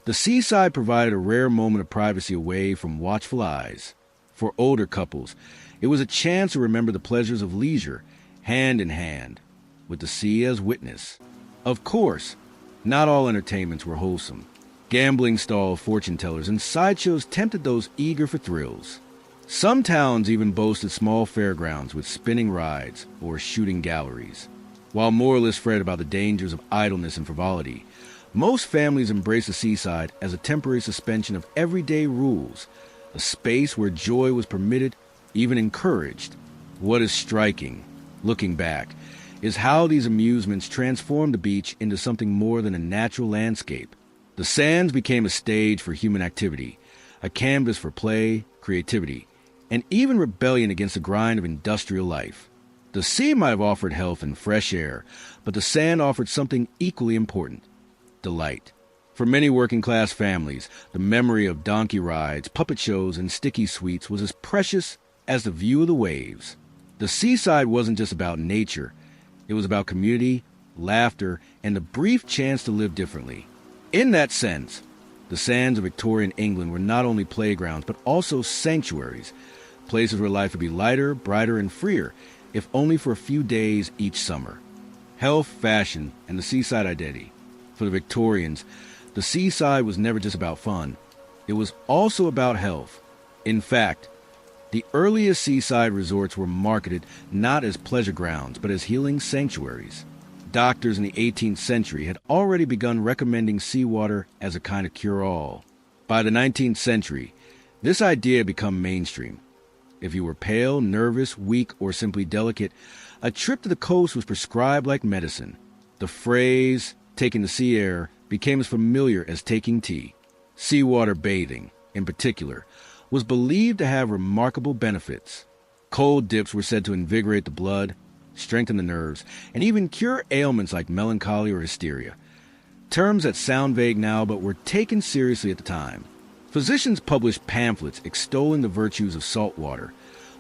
A: the seaside provided a rare moment of privacy away from watchful eyes. For older couples, it was a chance to remember the pleasures of leisure, hand in hand, with the sea as witness. Of course, not all entertainments were wholesome. Gambling stalls, fortune tellers, and sideshows tempted those eager for thrills. Some towns even boasted small fairgrounds with spinning rides or shooting galleries. While moralists fretted about the dangers of idleness and frivolity, most families embraced the seaside as a temporary suspension of everyday rules, a space where joy was permitted, even encouraged. What is striking, looking back, is how these amusements transformed the beach into something more than a natural landscape. The sands became a stage for human activity, a canvas for play, creativity, and even rebellion against the grind of industrial life. The sea might have offered health and fresh air, but the sand offered something equally important: delight. For many working-class families, the memory of donkey rides, puppet shows, and sticky sweets was as precious as the view of the waves. The seaside wasn't just about nature. It was about community, laughter, and the brief chance to live differently. In that sense, the sands of Victorian England were not only playgrounds, but also sanctuaries, places where life would be lighter, brighter, and freer, if only for a few days each summer. Health, fashion, and the seaside identity. For the Victorians, the seaside was never just about fun. It was also about health. In fact, the earliest seaside resorts were marketed not as pleasure grounds, but as healing sanctuaries. Doctors in the 18th century had already begun recommending seawater as a kind of cure-all. By the 19th century, this idea had become mainstream. If you were pale, nervous, weak, or simply delicate, a trip to the coast was prescribed like medicine. The phrase, taking the sea air, became as familiar as taking tea. Seawater bathing, in particular, was believed to have remarkable benefits. Cold dips were said to invigorate the blood, strengthen the nerves, and even cure ailments like melancholy or hysteria. Terms that sound vague now but were taken seriously at the time. Physicians published pamphlets extolling the virtues of salt water,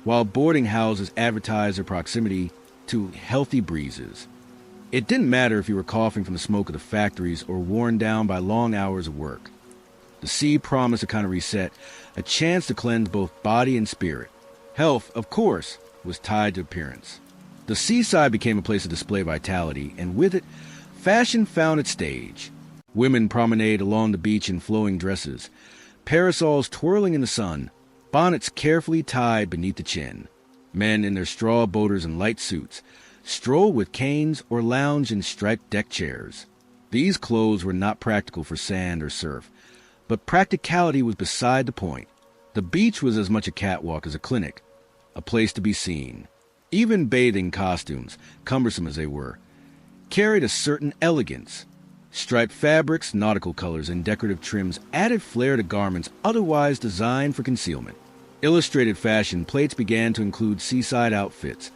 A: while boarding houses advertised their proximity to healthy breezes. It didn't matter if you were coughing from the smoke of the factories or worn down by long hours of work. The sea promised a kind of reset, a chance to cleanse both body and spirit. Health, of course, was tied to appearance. The seaside became a place to display vitality, and with it, fashion found its stage. Women promenade along the beach in flowing dresses, parasols twirling in the sun, bonnets carefully tied beneath the chin. Men in their straw boaters and light suits stroll with canes or lounge in striped deck chairs. These clothes were not practical for sand or surf, but practicality was beside the point. The beach was as much a catwalk as a clinic, a place to be seen. Even bathing costumes, cumbersome as they were, carried a certain elegance. Striped fabrics, nautical colors, and decorative trims added flair to garments otherwise designed for concealment. Illustrated fashion plates began to include seaside outfits,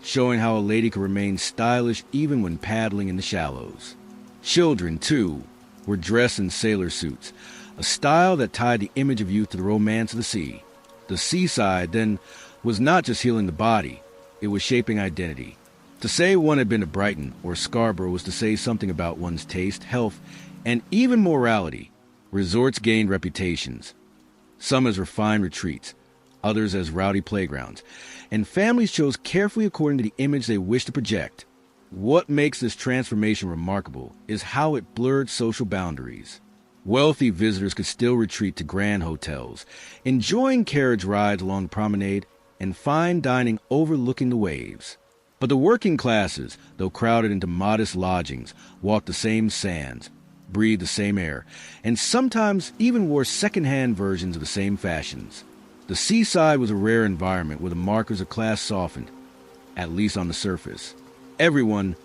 A: showing how a lady could remain stylish even when paddling in the shallows. Children, too, were dressed in sailor suits, a style that tied the image of youth to the romance of the sea. The seaside, then, was not just healing the body, it was shaping identity. To say one had been to Brighton or Scarborough was to say something about one's taste, health, and even morality. Resorts gained reputations, some as refined retreats, others as rowdy playgrounds, and families chose carefully according to the image they wished to project. What makes this transformation remarkable is how it blurred social boundaries. Wealthy visitors could still retreat to grand hotels, enjoying carriage rides along the promenade and fine dining overlooking the waves. But the working classes, though crowded into modest lodgings, walked the same sands, breathed the same air, and sometimes even wore second-hand versions of the same fashions. The seaside was a rare environment where the markers of class softened, at least on the surface. Everyone,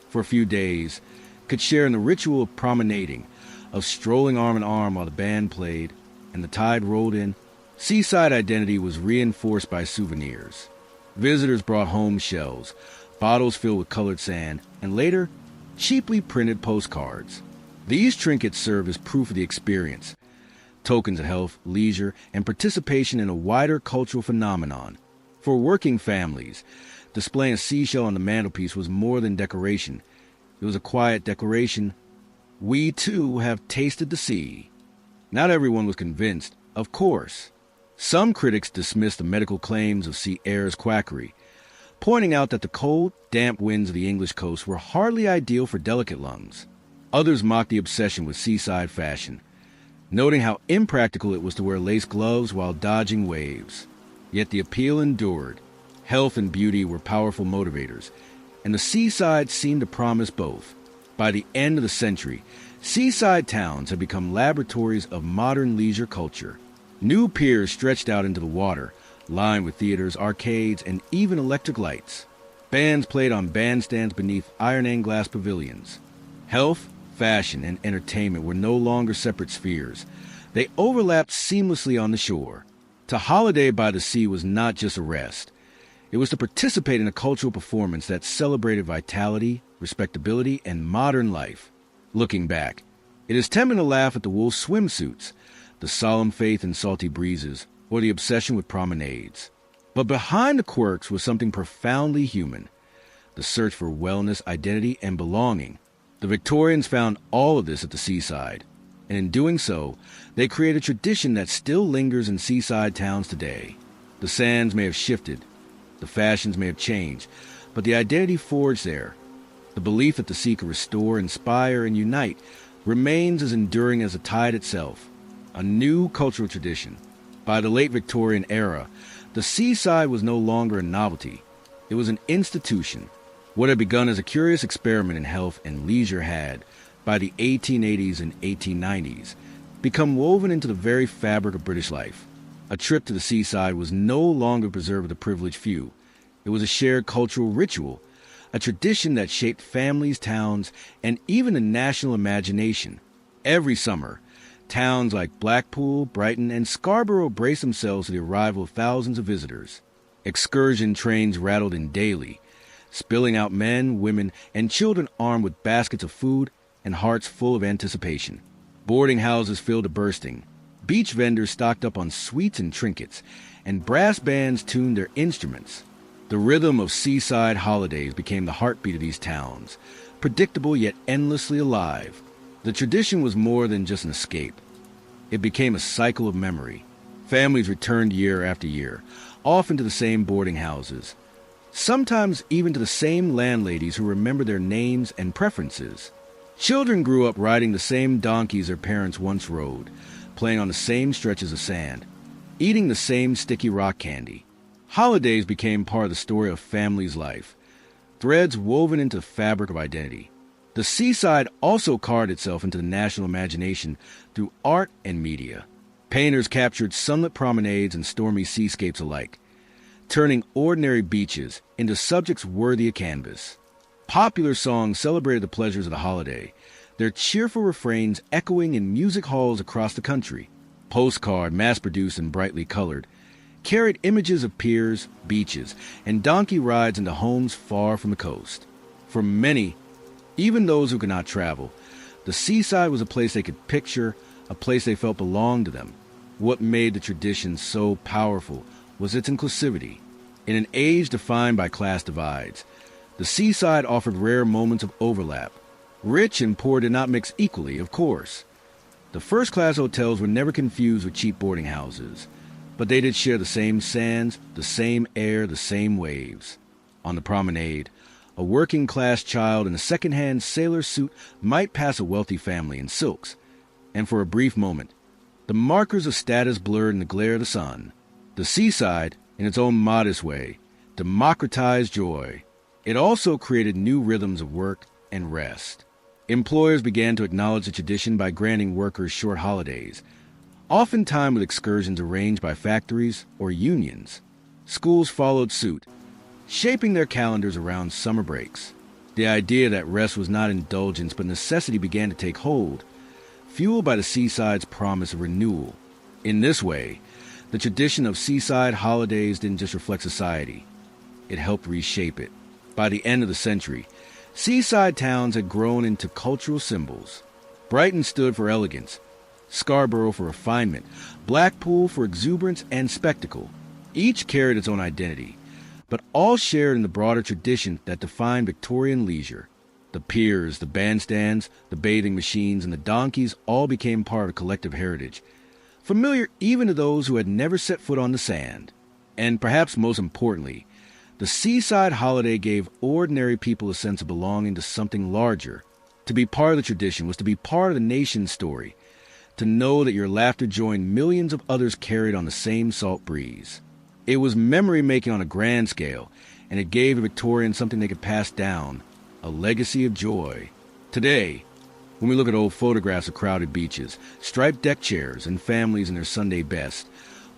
A: for a few days, could share in the ritual of promenading, of strolling arm in arm while the band played and the tide rolled in. Seaside identity was reinforced by souvenirs. Visitors brought home shells, bottles filled with colored sand, and later, cheaply printed postcards. These trinkets served as proof of the experience, tokens of health, leisure, and participation in a wider cultural phenomenon. For working families, displaying a seashell on the mantelpiece was more than decoration. It was a quiet declaration. We, too, have tasted the sea. Not everyone was convinced, of course. Some critics dismissed the medical claims of sea air's quackery, pointing out that the cold, damp winds of the English coast were hardly ideal for delicate lungs. Others mocked the obsession with seaside fashion, noting how impractical it was to wear lace gloves while dodging waves. Yet the appeal endured. Health and beauty were powerful motivators, and the seaside seemed to promise both. By the end of the century, seaside towns had become laboratories of modern leisure culture. New piers stretched out into the water, lined with theaters, arcades, and even electric lights. Bands played on bandstands beneath iron-and-glass pavilions. Health, fashion, and entertainment were no longer separate spheres. They overlapped seamlessly on the shore. To holiday by the sea was not just a rest. It was to participate in a cultural performance that celebrated vitality, respectability, and modern life. Looking back, it is tempting to laugh at the wool swimsuits, the solemn faith in salty breezes, or the obsession with promenades. But behind the quirks was something profoundly human, the search for wellness, identity, and belonging. The Victorians found all of this at the seaside, and in doing so, they created a tradition that still lingers in seaside towns today. The sands may have shifted, the fashions may have changed, but the identity forged there, the belief that the sea could restore, inspire, and unite, remains as enduring as the tide itself. A new cultural tradition. By the late Victorian era, the seaside was no longer a novelty. It was an institution. What had begun as a curious experiment in health and leisure had, by the 1880s and 1890s, become woven into the very fabric of British life. A trip to the seaside was no longer preserved for the privileged few. It was a shared cultural ritual, a tradition that shaped families, towns, and even the national imagination. Every summer, towns like Blackpool, Brighton, and Scarborough braced themselves to the arrival of thousands of visitors. Excursion trains rattled in daily, spilling out men, women, and children armed with baskets of food and hearts full of anticipation. Boarding houses filled to bursting. Beach vendors stocked up on sweets and trinkets, and brass bands tuned their instruments. The rhythm of seaside holidays became the heartbeat of these towns, predictable yet endlessly alive. The tradition was more than just an escape. It became a cycle of memory. Families returned year after year, often to the same boarding houses, sometimes even to the same landladies who remembered their names and preferences. Children grew up riding the same donkeys their parents once rode, playing on the same stretches of sand, eating the same sticky rock candy. Holidays became part of the story of family's life, threads woven into the fabric of identity. The seaside also carved itself into the national imagination through art and media. Painters captured sunlit promenades and stormy seascapes alike, turning ordinary beaches into subjects worthy of canvas. Popular songs celebrated the pleasures of the holiday, their cheerful refrains echoing in music halls across the country. Postcard, mass-produced and brightly colored, carried images of piers, beaches, and donkey rides into homes far from the coast. For many, even those who could not travel, the seaside was a place they could picture, a place they felt belonged to them. What made the tradition so powerful was its inclusivity. In an age defined by class divides, the seaside offered rare moments of overlap. Rich and poor did not mix equally, of course. The first-class hotels were never confused with cheap boarding houses, but they did share the same sands, the same air, the same waves. On the promenade, a working-class child in a second-hand sailor suit might pass a wealthy family in silks, and for a brief moment, the markers of status blurred in the glare of the sun. The seaside, in its own modest way, democratized joy. It also created new rhythms of work and rest. Employers began to acknowledge the tradition by granting workers short holidays, oftentimes with excursions arranged by factories or unions. Schools followed suit, shaping their calendars around summer breaks. The idea that rest was not indulgence but necessity began to take hold, fueled by the seaside's promise of renewal. In this way, the tradition of seaside holidays didn't just reflect society. It helped reshape it. By the end of the century, seaside towns had grown into cultural symbols. Brighton stood for elegance, Scarborough for refinement, Blackpool for exuberance and spectacle. Each carried its own identity, but all shared in the broader tradition that defined Victorian leisure. The piers, the bandstands, the bathing machines, and the donkeys all became part of a collective heritage, familiar even to those who had never set foot on the sand. And perhaps most importantly, the seaside holiday gave ordinary people a sense of belonging to something larger. To be part of the tradition was to be part of the nation's story, to know that your laughter joined millions of others carried on the same salt breeze. It was memory-making on a grand scale, and it gave the Victorians something they could pass down, a legacy of joy. Today, when we look at old photographs of crowded beaches, striped deck chairs, and families in their Sunday best,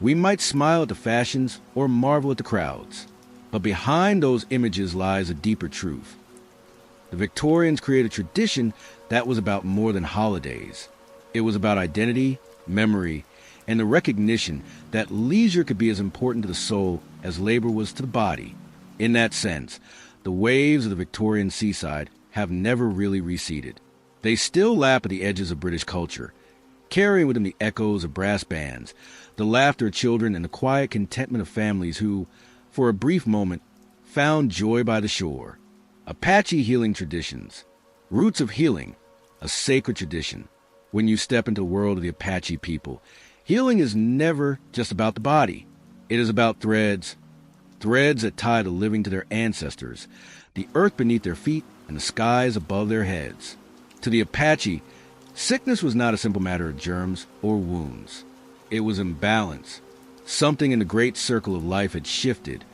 A: we might smile at the fashions or marvel at the crowds. But behind those images lies a deeper truth. The Victorians created a tradition that was about more than holidays. It was about identity, memory, and the recognition that leisure could be as important to the soul as labor was to the body. In that sense, the waves of the Victorian seaside have never really receded. They still lap at the edges of British culture, carrying with them the echoes of brass bands, the laughter of children, and the quiet contentment of families who, for a brief moment, found joy by the shore. Apache healing traditions. Roots of healing, a sacred tradition. When you step into the world of the Apache people, healing is never just about the body. It is about threads that tie the living to their ancestors, the earth beneath their feet, and the skies above their heads. To the Apache, sickness was not a simple matter of germs or wounds. It was imbalance. Something in the great circle of life had shifted,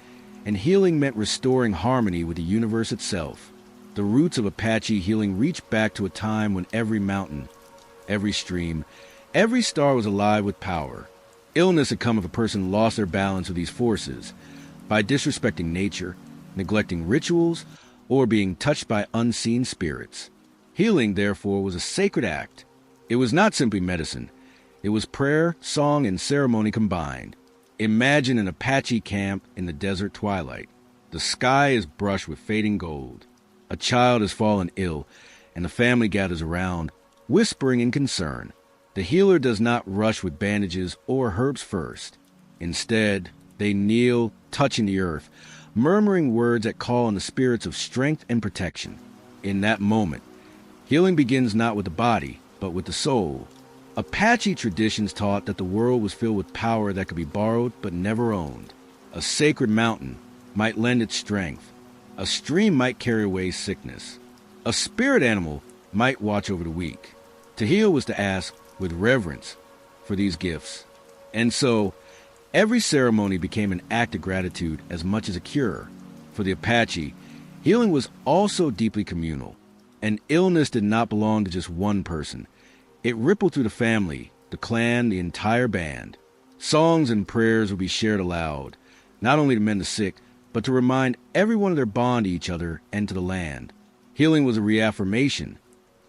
A: and healing meant restoring harmony with the universe itself. The roots of Apache healing reached back to a time when every mountain, every stream, Every star was alive with power. Illness had come if a person lost their balance with these forces, by disrespecting nature, neglecting rituals, or being touched by unseen spirits. Healing, therefore, was a sacred act. It was not simply medicine. It was prayer, song, and ceremony combined. Imagine an Apache camp in the desert twilight. The sky is brushed with fading gold. A child has fallen ill, and the family gathers around, whispering in concern. The healer does not rush with bandages or herbs first. Instead, they kneel, touching the earth, murmuring words that call on the spirits of strength and protection. In that moment, healing begins not with the body, but with the soul. Apache traditions taught that the world was filled with power that could be borrowed but never owned. A sacred mountain might lend its strength. A stream might carry away sickness. A spirit animal might watch over the weak. To heal was to ask with reverence for these gifts. And so, every ceremony became an act of gratitude as much as a cure. For the Apache, healing was also deeply communal. An illness did not belong to just one person. It rippled through the family, the clan, the entire band. Songs and prayers would be shared aloud, not only to mend the sick, but to remind everyone of their bond to each other and to the land. Healing was a reaffirmation.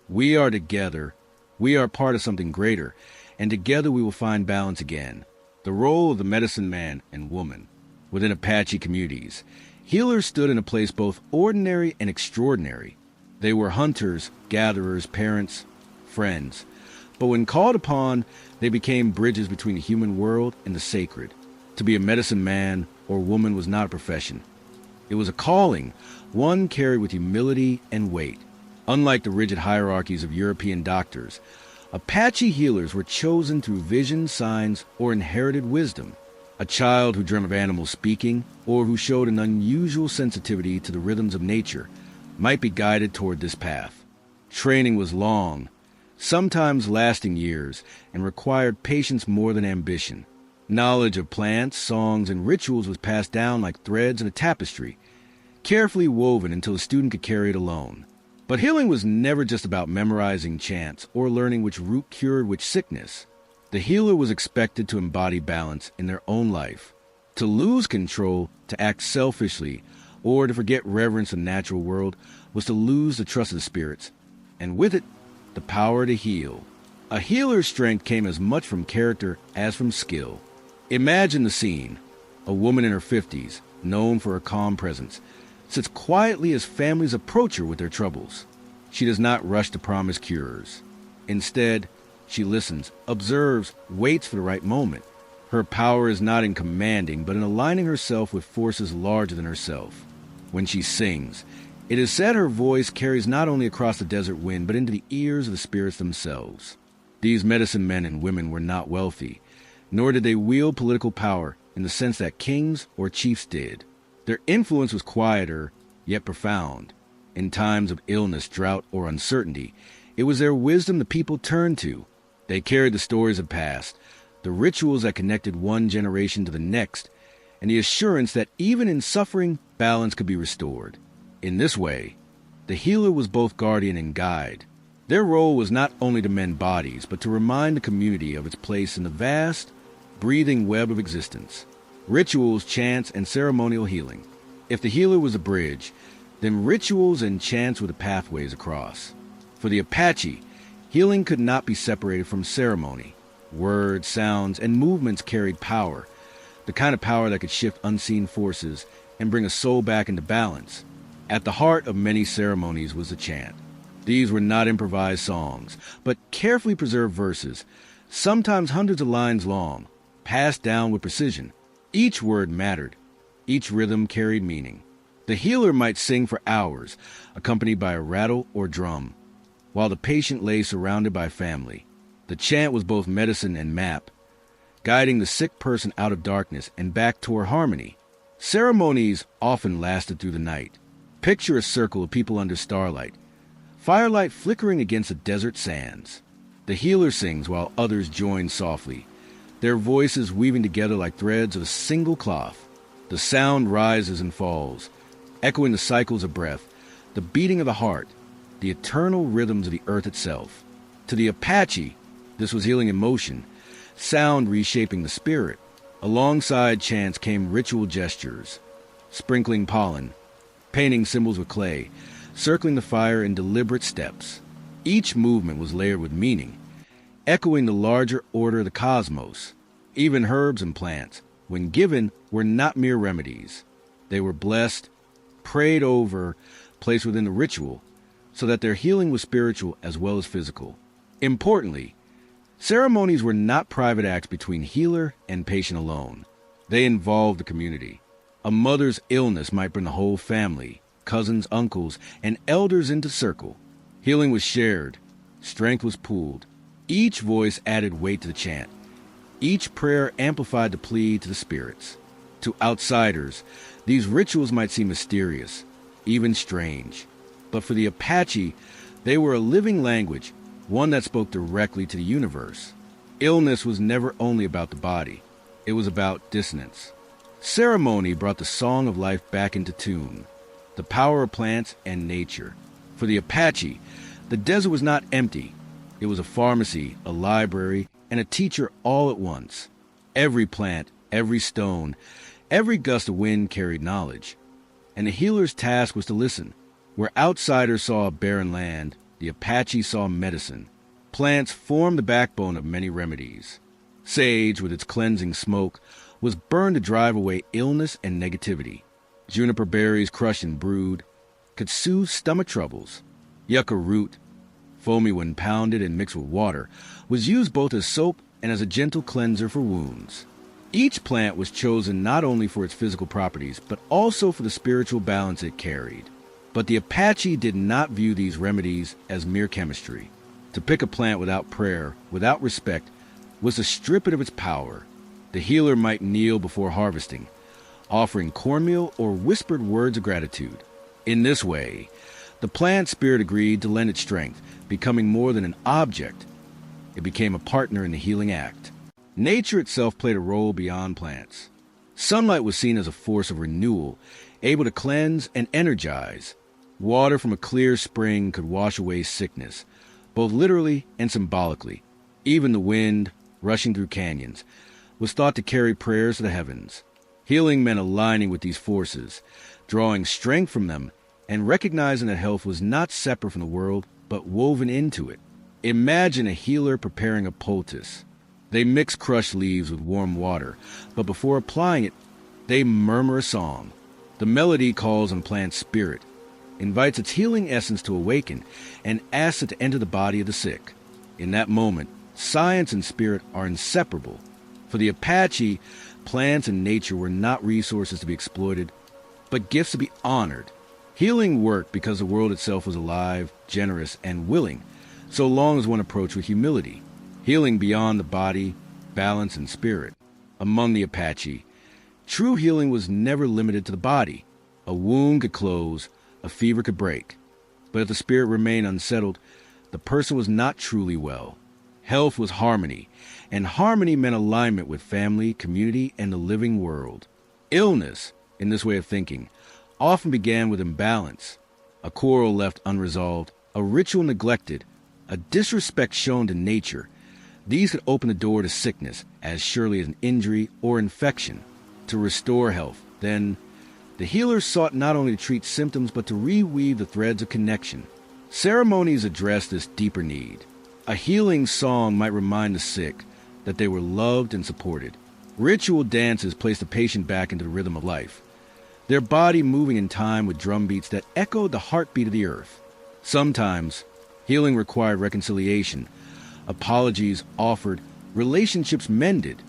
A: We are together. We are part of something greater, and together we will find balance again. The role of the medicine man and woman within Apache communities. Healers stood in a place both ordinary and extraordinary. They were hunters, gatherers, parents, friends. But when called upon, they became bridges between the human world and the sacred. To be a medicine man or woman was not a profession. It was a calling, one carried with humility and weight. Unlike the rigid hierarchies of European doctors, Apache healers were chosen through vision, signs, or inherited wisdom. A child who dreamt of animals speaking, or who showed an unusual sensitivity to the rhythms of nature, might be guided toward this path. Training was long, sometimes lasting years, and required patience more than ambition. Knowledge of plants, songs, and rituals was passed down like threads in a tapestry, carefully woven until a student could carry it alone. But healing was never just about memorizing chants or learning which root cured which sickness. The healer was expected to embody balance in their own life. To lose control, to act selfishly, or to forget reverence in the natural world was to lose the trust of the spirits, and with it, the power to heal. A healer's strength came as much from character as from skill. Imagine the scene. A woman in her 50s, known for her calm presence, sits quietly as families approach her with their troubles. She does not rush to promise cures. Instead, she listens, observes, waits for the right moment. Her power is not in commanding, but in aligning herself with forces larger than herself. When she sings, it is said her voice carries not only across the desert wind, but into the ears of the spirits themselves. These medicine men and women were not wealthy, nor did they wield political power in the sense that kings or chiefs did. Their influence was quieter, yet profound. In times of illness, drought, or uncertainty, it was their wisdom the people turned to. They carried the stories of past, the rituals that connected one generation to the next, and the assurance that even in suffering, balance could be restored. In this way, the healer was both guardian and guide. Their role was not only to mend bodies, but to remind the community of its place in the vast, breathing web of existence. Rituals, chants, and ceremonial healing. If the healer was a bridge, then rituals and chants were the pathways across. For the Apache, healing could not be separated from ceremony. Words, sounds, and movements carried power, the kind of power that could shift unseen forces and bring a soul back into balance. At the heart of many ceremonies was the chant. These were not improvised songs, but carefully preserved verses, sometimes hundreds of lines long, passed down with precision. Each word mattered. Each rhythm carried meaning. The healer might sing for hours, accompanied by a rattle or drum, while the patient lay surrounded by family. The chant was both medicine and map, guiding the sick person out of darkness and back toward harmony. Ceremonies often lasted through the night. Picture a circle of people under starlight, firelight flickering against the desert sands. The healer sings while others join softly, their voices weaving together like threads of a single cloth. The sound rises and falls, echoing the cycles of breath, the beating of the heart, the eternal rhythms of the earth itself. To the Apache, This was healing in motion, sound reshaping the spirit. Alongside chants came ritual gestures, sprinkling pollen, painting symbols with clay, circling the fire in deliberate steps. Each movement was layered with meaning, echoing the larger order of the cosmos. Even herbs and plants, when given, were not mere remedies. They were blessed, prayed over, placed within the ritual, so that their healing was spiritual as well as physical. Importantly, ceremonies were not private acts between healer and patient alone. They involved the community. A mother's illness might bring the whole family, cousins, uncles, and elders into circle. Healing was shared. Strength was pooled. Each voice added weight to the chant. Each prayer amplified the plea to the spirits. To outsiders, these rituals might seem mysterious, even strange. But for the Apache, they were a living language, one that spoke directly to the universe. Illness was never only about the body. It was about dissonance. Ceremony brought the song of life back into tune, the power of plants and nature. For the Apache, the desert was not empty. It was a pharmacy, a library, and a teacher all at once. Every plant, every stone, every gust of wind carried knowledge. And the healer's task was to listen. Where outsiders saw a barren land, the Apache saw medicine. Plants formed the backbone of many remedies. Sage, with its cleansing smoke, was burned to drive away illness and negativity. Juniper berries crushed and brewed could soothe stomach troubles. Yucca root, foamy when pounded and mixed with water, was used both as soap and as a gentle cleanser for wounds. Each plant was chosen not only for its physical properties, but also for the spiritual balance it carried. But the Apache did not view these remedies as mere chemistry. To pick a plant without prayer, without respect, was to strip it of its power. The healer might kneel before harvesting, offering cornmeal or whispered words of gratitude. In this way, the plant spirit agreed to lend its strength, becoming more than an object. It became a partner in the healing act. Nature itself played a role beyond plants. Sunlight was seen as a force of renewal, able to cleanse and energize. Water from a clear spring could wash away sickness, both literally and symbolically. Even the wind, rushing through canyons, was thought to carry prayers to the heavens. Healing meant aligning with these forces, drawing strength from them, and recognizing that health was not separate from the world, but woven into it. Imagine a healer preparing a poultice. They mix crushed leaves with warm water, but before applying it, they murmur a song. The melody calls on plant spirit, invites its healing essence to awaken, and asks it to enter the body of the sick. In that moment, science and spirit are inseparable. For the Apache, plants and nature were not resources to be exploited, but gifts to be honored. Healing worked because the world itself was alive, generous, and willing, so long as one approached with humility. Healing beyond the body, balance, and spirit. Among the Apache, true healing was never limited to the body. A wound could close, a fever could break. But if the spirit remained unsettled, the person was not truly well. Health was harmony, and harmony meant alignment with family, community, and the living world. Illness, in this way of thinking, often began with imbalance. A quarrel left unresolved, a ritual neglected, a disrespect shown to nature. These could open the door to sickness as surely as an injury or infection. To restore health, then, the healers sought not only to treat symptoms but to reweave the threads of connection. Ceremonies addressed this deeper need. A healing song might remind the sick that they were loved and supported. Ritual dances placed the patient back into the rhythm of life, their body moving in time with drum beats that echoed the heartbeat of the earth. Sometimes, healing required reconciliation, apologies offered, relationships mended,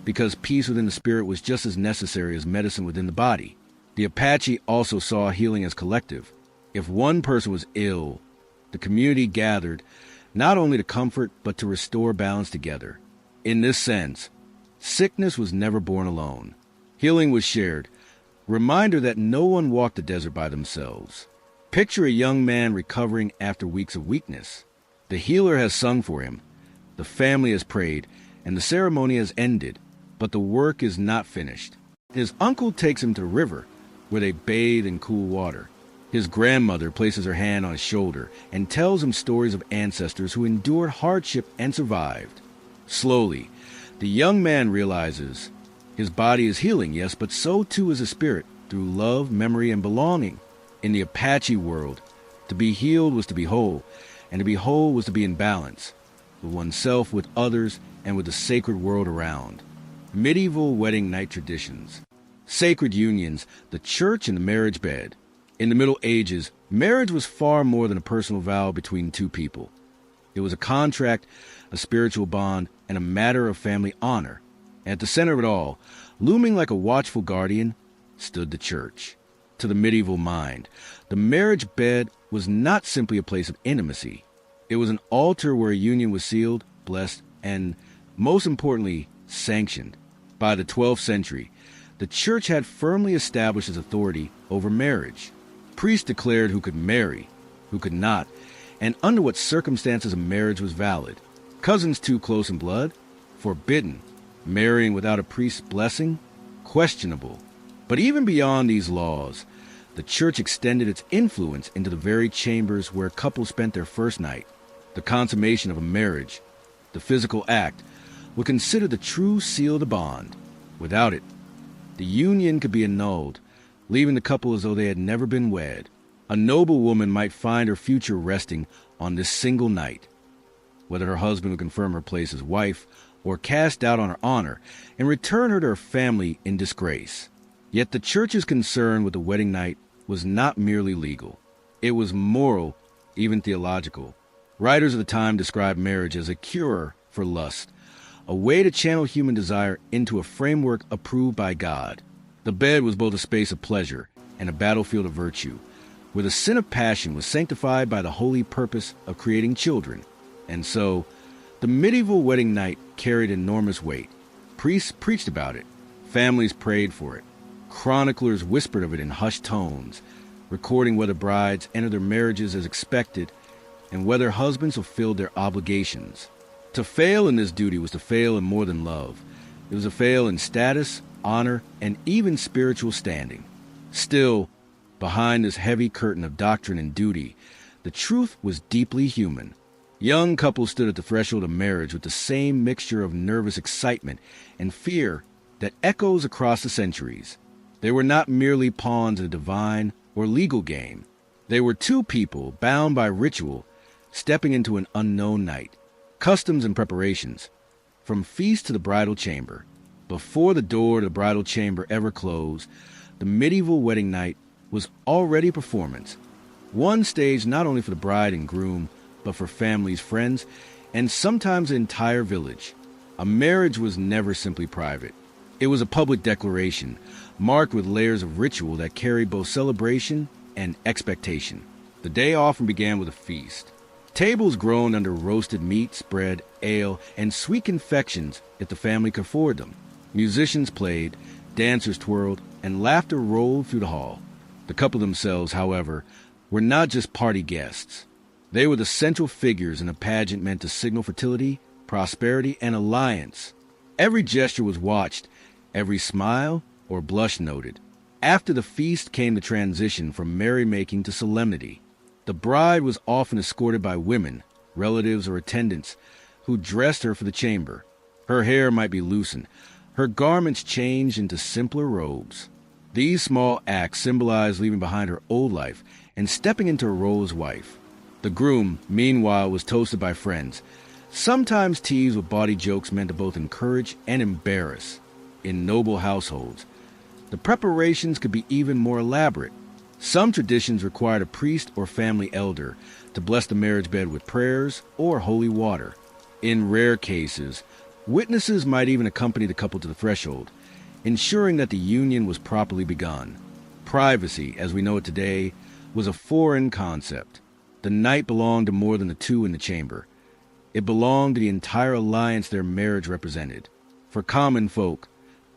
A: because peace within the spirit was just as necessary as medicine within the body. The Apache also saw healing as collective. If one person was ill, the community gathered not only to comfort but to restore balance together. In this sense, sickness was never born alone. Healing was shared, reminder that no one walked the desert by themselves. Picture a young man recovering after weeks of weakness. The healer has sung for him, the family has prayed, and the ceremony has ended, but the work is not finished. His uncle takes him to the river, where they bathe in cool water. His grandmother places her hand on his shoulder and tells him stories of ancestors who endured hardship and survived. Slowly, the young man realizes his body is healing, yes, but so too is his spirit, through love, memory, and belonging. In the Apache world, to be healed was to be whole, and to be whole was to be in balance, with oneself, with others, and with the sacred world around. Medieval wedding night traditions. Sacred unions, the church and the marriage bed. In the Middle Ages, marriage was far more than a personal vow between two people. It was a contract, a spiritual bond, and a matter of family honor. And at the center of it all, looming like a watchful guardian, stood the church. To the medieval mind, the marriage bed was not simply a place of intimacy. It was an altar where a union was sealed, blessed, and, most importantly, sanctioned. By the 12th century, the church had firmly established its authority over marriage. Priests declared who could marry, who could not, and under what circumstances a marriage was valid. Cousins too close in blood? Forbidden. Marrying without a priest's blessing? Questionable. But even beyond these laws, the church extended its influence into the very chambers where couples spent their first night. The consummation of a marriage, the physical act, were considered the true seal of the bond. Without it, the union could be annulled, leaving the couple as though they had never been wed. A noble woman might find her future resting on this single night. Whether her husband would confirm her place as wife or cast doubt on her honor and return her to her family in disgrace. Yet the church's concern with the wedding night was not merely legal. It was moral, even theological. Writers of the time described marriage as a cure for lust, a way to channel human desire into a framework approved by God. The bed was both a space of pleasure and a battlefield of virtue, where the sin of passion was sanctified by the holy purpose of creating children. And so, the medieval wedding night carried enormous weight. Priests preached about it. Families prayed for it. Chroniclers whispered of it in hushed tones, recording whether brides entered their marriages as expected and whether husbands fulfilled their obligations. To fail in this duty was to fail in more than love. It was to fail in status, honor, and even spiritual standing. Still, behind this heavy curtain of doctrine and duty, the truth was deeply human. Young couples stood at the threshold of marriage with the same mixture of nervous excitement and fear that echoes across the centuries. They were not merely pawns in a divine or legal game. They were two people bound by ritual, stepping into an unknown night. Customs and preparations, from feast to the bridal chamber. Before the door to the bridal chamber ever closed, the medieval wedding night was already a performance. One staged not only for the bride and groom, but for families, friends, and sometimes the entire village. A marriage was never simply private. It was a public declaration, marked with layers of ritual that carried both celebration and expectation. The day often began with a feast. Tables groaned under roasted meats, bread, ale, and sweet confections if the family could afford them. Musicians played, dancers twirled, and laughter rolled through the hall. The couple themselves, however, were not just party guests. They were the central figures in a pageant meant to signal fertility, prosperity, and alliance. Every gesture was watched, every smile or blush noted. After the feast came the transition from merrymaking to solemnity. The bride was often escorted by women, relatives or attendants, who dressed her for the chamber. Her hair might be loosened, her garments changed into simpler robes. These small acts symbolized leaving behind her old life and stepping into her role as wife. The groom, meanwhile, was toasted by friends. Sometimes teased with bawdy jokes meant to both encourage and embarrass. In noble households, the preparations could be even more elaborate. Some traditions required a priest or family elder to bless the marriage bed with prayers or holy water. In rare cases, witnesses might even accompany the couple to the threshold, ensuring that the union was properly begun. Privacy, as we know it today, was a foreign concept. The night belonged to more than the two in the chamber. It belonged to the entire alliance their marriage represented. For common folk,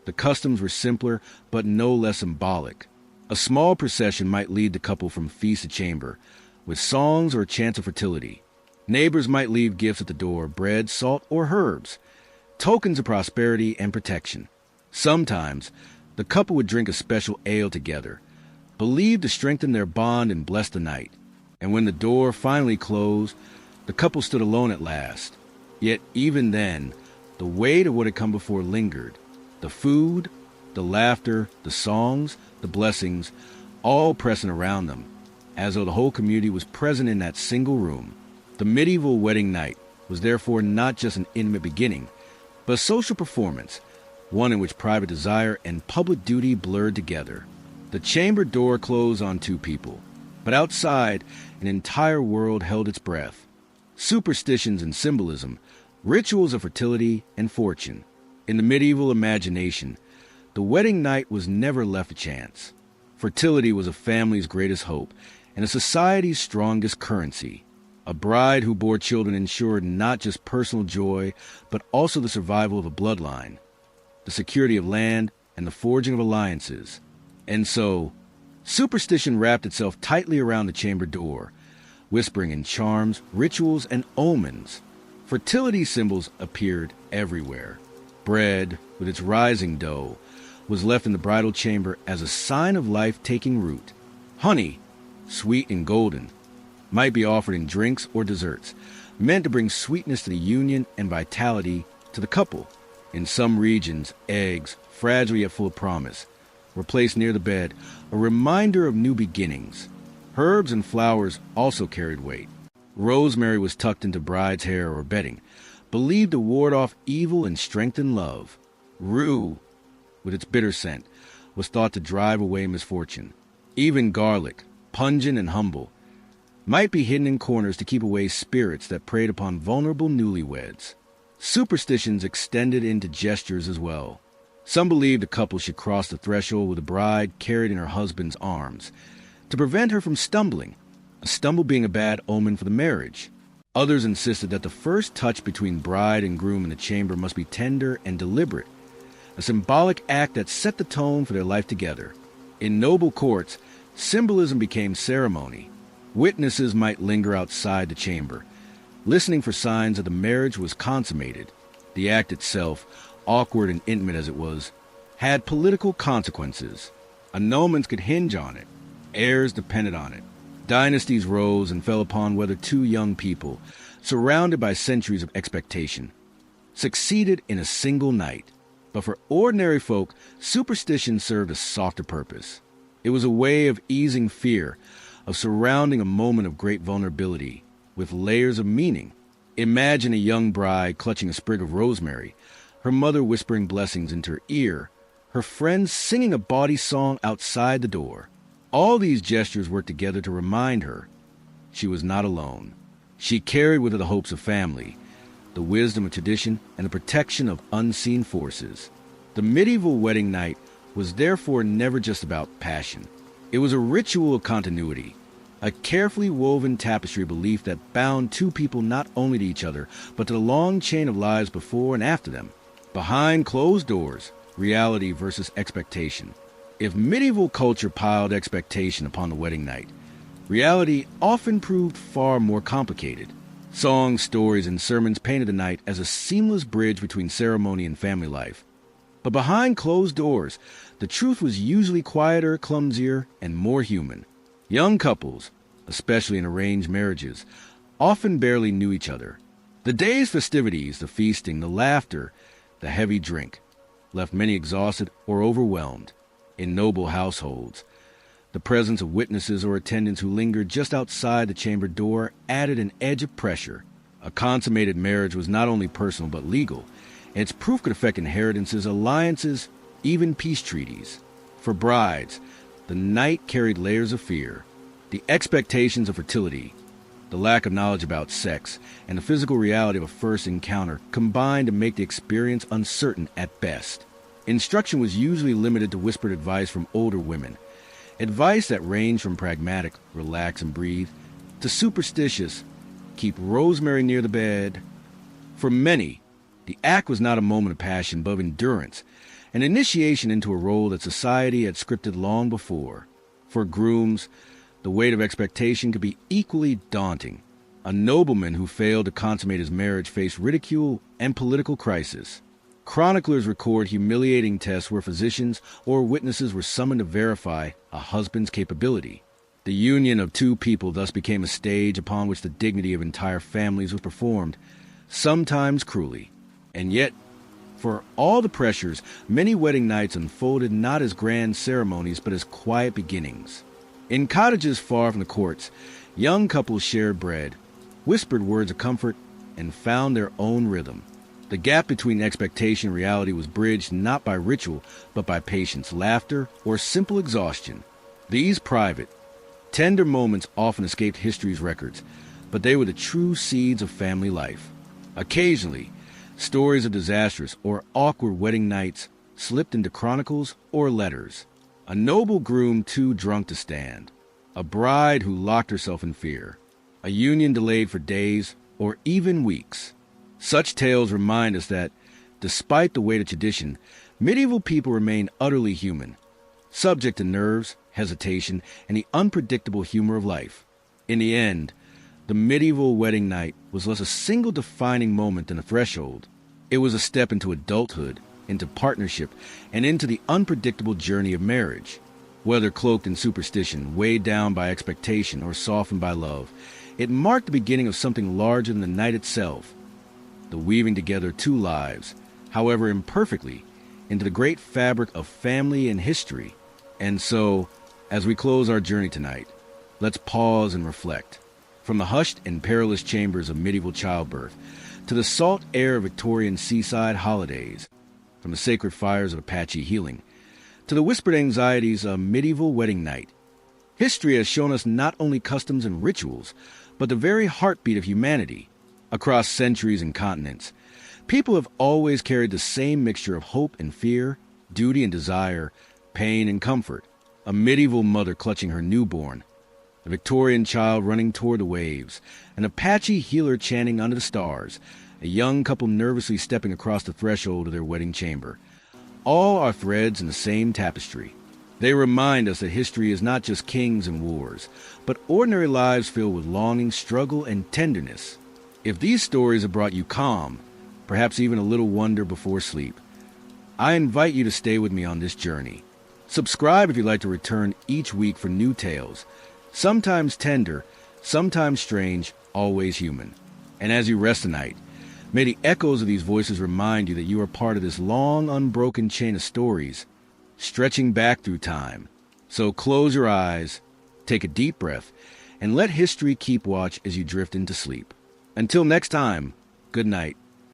A: the customs were simpler but no less symbolic. A small procession might lead the couple from feast to chamber, with songs or chants of fertility. Neighbors might leave gifts at the door, bread, salt, or herbs, tokens of prosperity and protection. Sometimes, the couple would drink a special ale together, believed to strengthen their bond and bless the night. And when the door finally closed, the couple stood alone at last. Yet even then, the weight of what had come before lingered. The food, the laughter, the songs, the blessings, all pressing around them, as though the whole community was present in that single room. The medieval wedding night was therefore not just an intimate beginning, but a social performance, one in which private desire and public duty blurred together. The chamber door closed on two people, but outside, an entire world held its breath. Superstitions and symbolism, rituals of fertility and fortune. In the medieval imagination, the wedding night was never left to chance. Fertility was a family's greatest hope and a society's strongest currency. A bride who bore children ensured not just personal joy, but also the survival of a bloodline, the security of land, and the forging of alliances. And so, superstition wrapped itself tightly around the chamber door, whispering in charms, rituals, and omens. Fertility symbols appeared everywhere. Bread, with its rising dough, was left in the bridal chamber as a sign of life taking root. Honey, sweet and golden, might be offered in drinks or desserts, meant to bring sweetness to the union and vitality to the couple. In some regions, eggs, fragile yet full of promise, were placed near the bed, a reminder of new beginnings. Herbs and flowers also carried weight. Rosemary was tucked into bride's hair or bedding, believed to ward off evil and strengthen love. Rue, with its bitter scent, was thought to drive away misfortune. Even garlic, pungent and humble, might be hidden in corners to keep away spirits that preyed upon vulnerable newlyweds. Superstitions extended into gestures as well. Some believed a couple should cross the threshold with the bride carried in her husband's arms, to prevent her from stumbling, a stumble being a bad omen for the marriage. Others insisted that the first touch between bride and groom in the chamber must be tender and deliberate, a symbolic act that set the tone for their life together. In noble courts, symbolism became ceremony. Witnesses might linger outside the chamber, listening for signs that the marriage was consummated. The act itself, awkward and intimate as it was, had political consequences. Annulments could hinge on it. Heirs depended on it. Dynasties rose and fell upon whether two young people, surrounded by centuries of expectation, succeeded in a single night. But for ordinary folk, superstition served a softer purpose. It was a way of easing fear, of surrounding a moment of great vulnerability with layers of meaning. Imagine a young bride clutching a sprig of rosemary, her mother whispering blessings into her ear, her friends singing a bawdy song outside the door. All these gestures worked together to remind her she was not alone. She carried with her the hopes of family, the wisdom of tradition, and the protection of unseen forces. The medieval wedding night was therefore never just about passion. It was a ritual of continuity, a carefully woven tapestry of belief that bound two people not only to each other, but to the long chain of lives before and after them. Behind closed doors, reality versus expectation. If medieval culture piled expectation upon the wedding night, reality often proved far more complicated. Songs, stories, and sermons painted the night as a seamless bridge between ceremony and family life. But behind closed doors, the truth was usually quieter, clumsier, and more human. Young couples, especially in arranged marriages, often barely knew each other. The day's festivities, the feasting, the laughter, the heavy drink, left many exhausted or overwhelmed. In noble households, the presence of witnesses or attendants who lingered just outside the chamber door added an edge of pressure. A consummated marriage was not only personal but legal, and its proof could affect inheritances, alliances, even peace treaties. For brides, the night carried layers of fear. The expectations of fertility, the lack of knowledge about sex, and the physical reality of a first encounter combined to make the experience uncertain at best. Instruction was usually limited to whispered advice from older women, advice that ranged from pragmatic, relax and breathe, to superstitious, keep rosemary near the bed. For many, the act was not a moment of passion, but of endurance, an initiation into a role that society had scripted long before. For grooms, the weight of expectation could be equally daunting. A nobleman who failed to consummate his marriage faced ridicule and political crisis. Chroniclers record humiliating tests where physicians or witnesses were summoned to verify a husband's capability. The union of two people thus became a stage upon which the dignity of entire families was performed, sometimes cruelly. And yet, for all the pressures, many wedding nights unfolded not as grand ceremonies but as quiet beginnings. In cottages far from the courts, young couples shared bread, whispered words of comfort, and found their own rhythm. The gap between expectation and reality was bridged not by ritual, but by patience, laughter, or simple exhaustion. These private, tender moments often escaped history's records, but they were the true seeds of family life. Occasionally, stories of disastrous or awkward wedding nights slipped into chronicles or letters. A noble groom too drunk to stand, a bride who locked herself in fear, a union delayed for days or even weeks. Such tales remind us that, despite the weight of tradition, medieval people remained utterly human, subject to nerves, hesitation, and the unpredictable humor of life. In the end, the medieval wedding night was less a single defining moment than a threshold. It was a step into adulthood, into partnership, and into the unpredictable journey of marriage. Whether cloaked in superstition, weighed down by expectation, or softened by love, it marked the beginning of something larger than the night itself, the weaving together two lives, however imperfectly, into the great fabric of family and history. And so, as we close our journey tonight, let's pause and reflect. From the hushed and perilous chambers of medieval childbirth, to the salt air of Victorian seaside holidays, from the sacred fires of Apache healing, to the whispered anxieties of medieval wedding night, history has shown us not only customs and rituals, but the very heartbeat of humanity. Across centuries and continents, people have always carried the same mixture of hope and fear, duty and desire, pain and comfort. A medieval mother clutching her newborn, a Victorian child running toward the waves, an Apache healer chanting under the stars, a young couple nervously stepping across the threshold of their wedding chamber. All are threads in the same tapestry. They remind us that history is not just kings and wars, but ordinary lives filled with longing, struggle, and tenderness. If these stories have brought you calm, perhaps even a little wonder before sleep, I invite you to stay with me on this journey. Subscribe if you'd like to return each week for new tales, sometimes tender, sometimes strange, always human. And as you rest tonight, may the echoes of these voices remind you that you are part of this long, unbroken chain of stories, stretching back through time. So close your eyes, take a deep breath, and let history keep watch as you drift into sleep. Until next time, good night.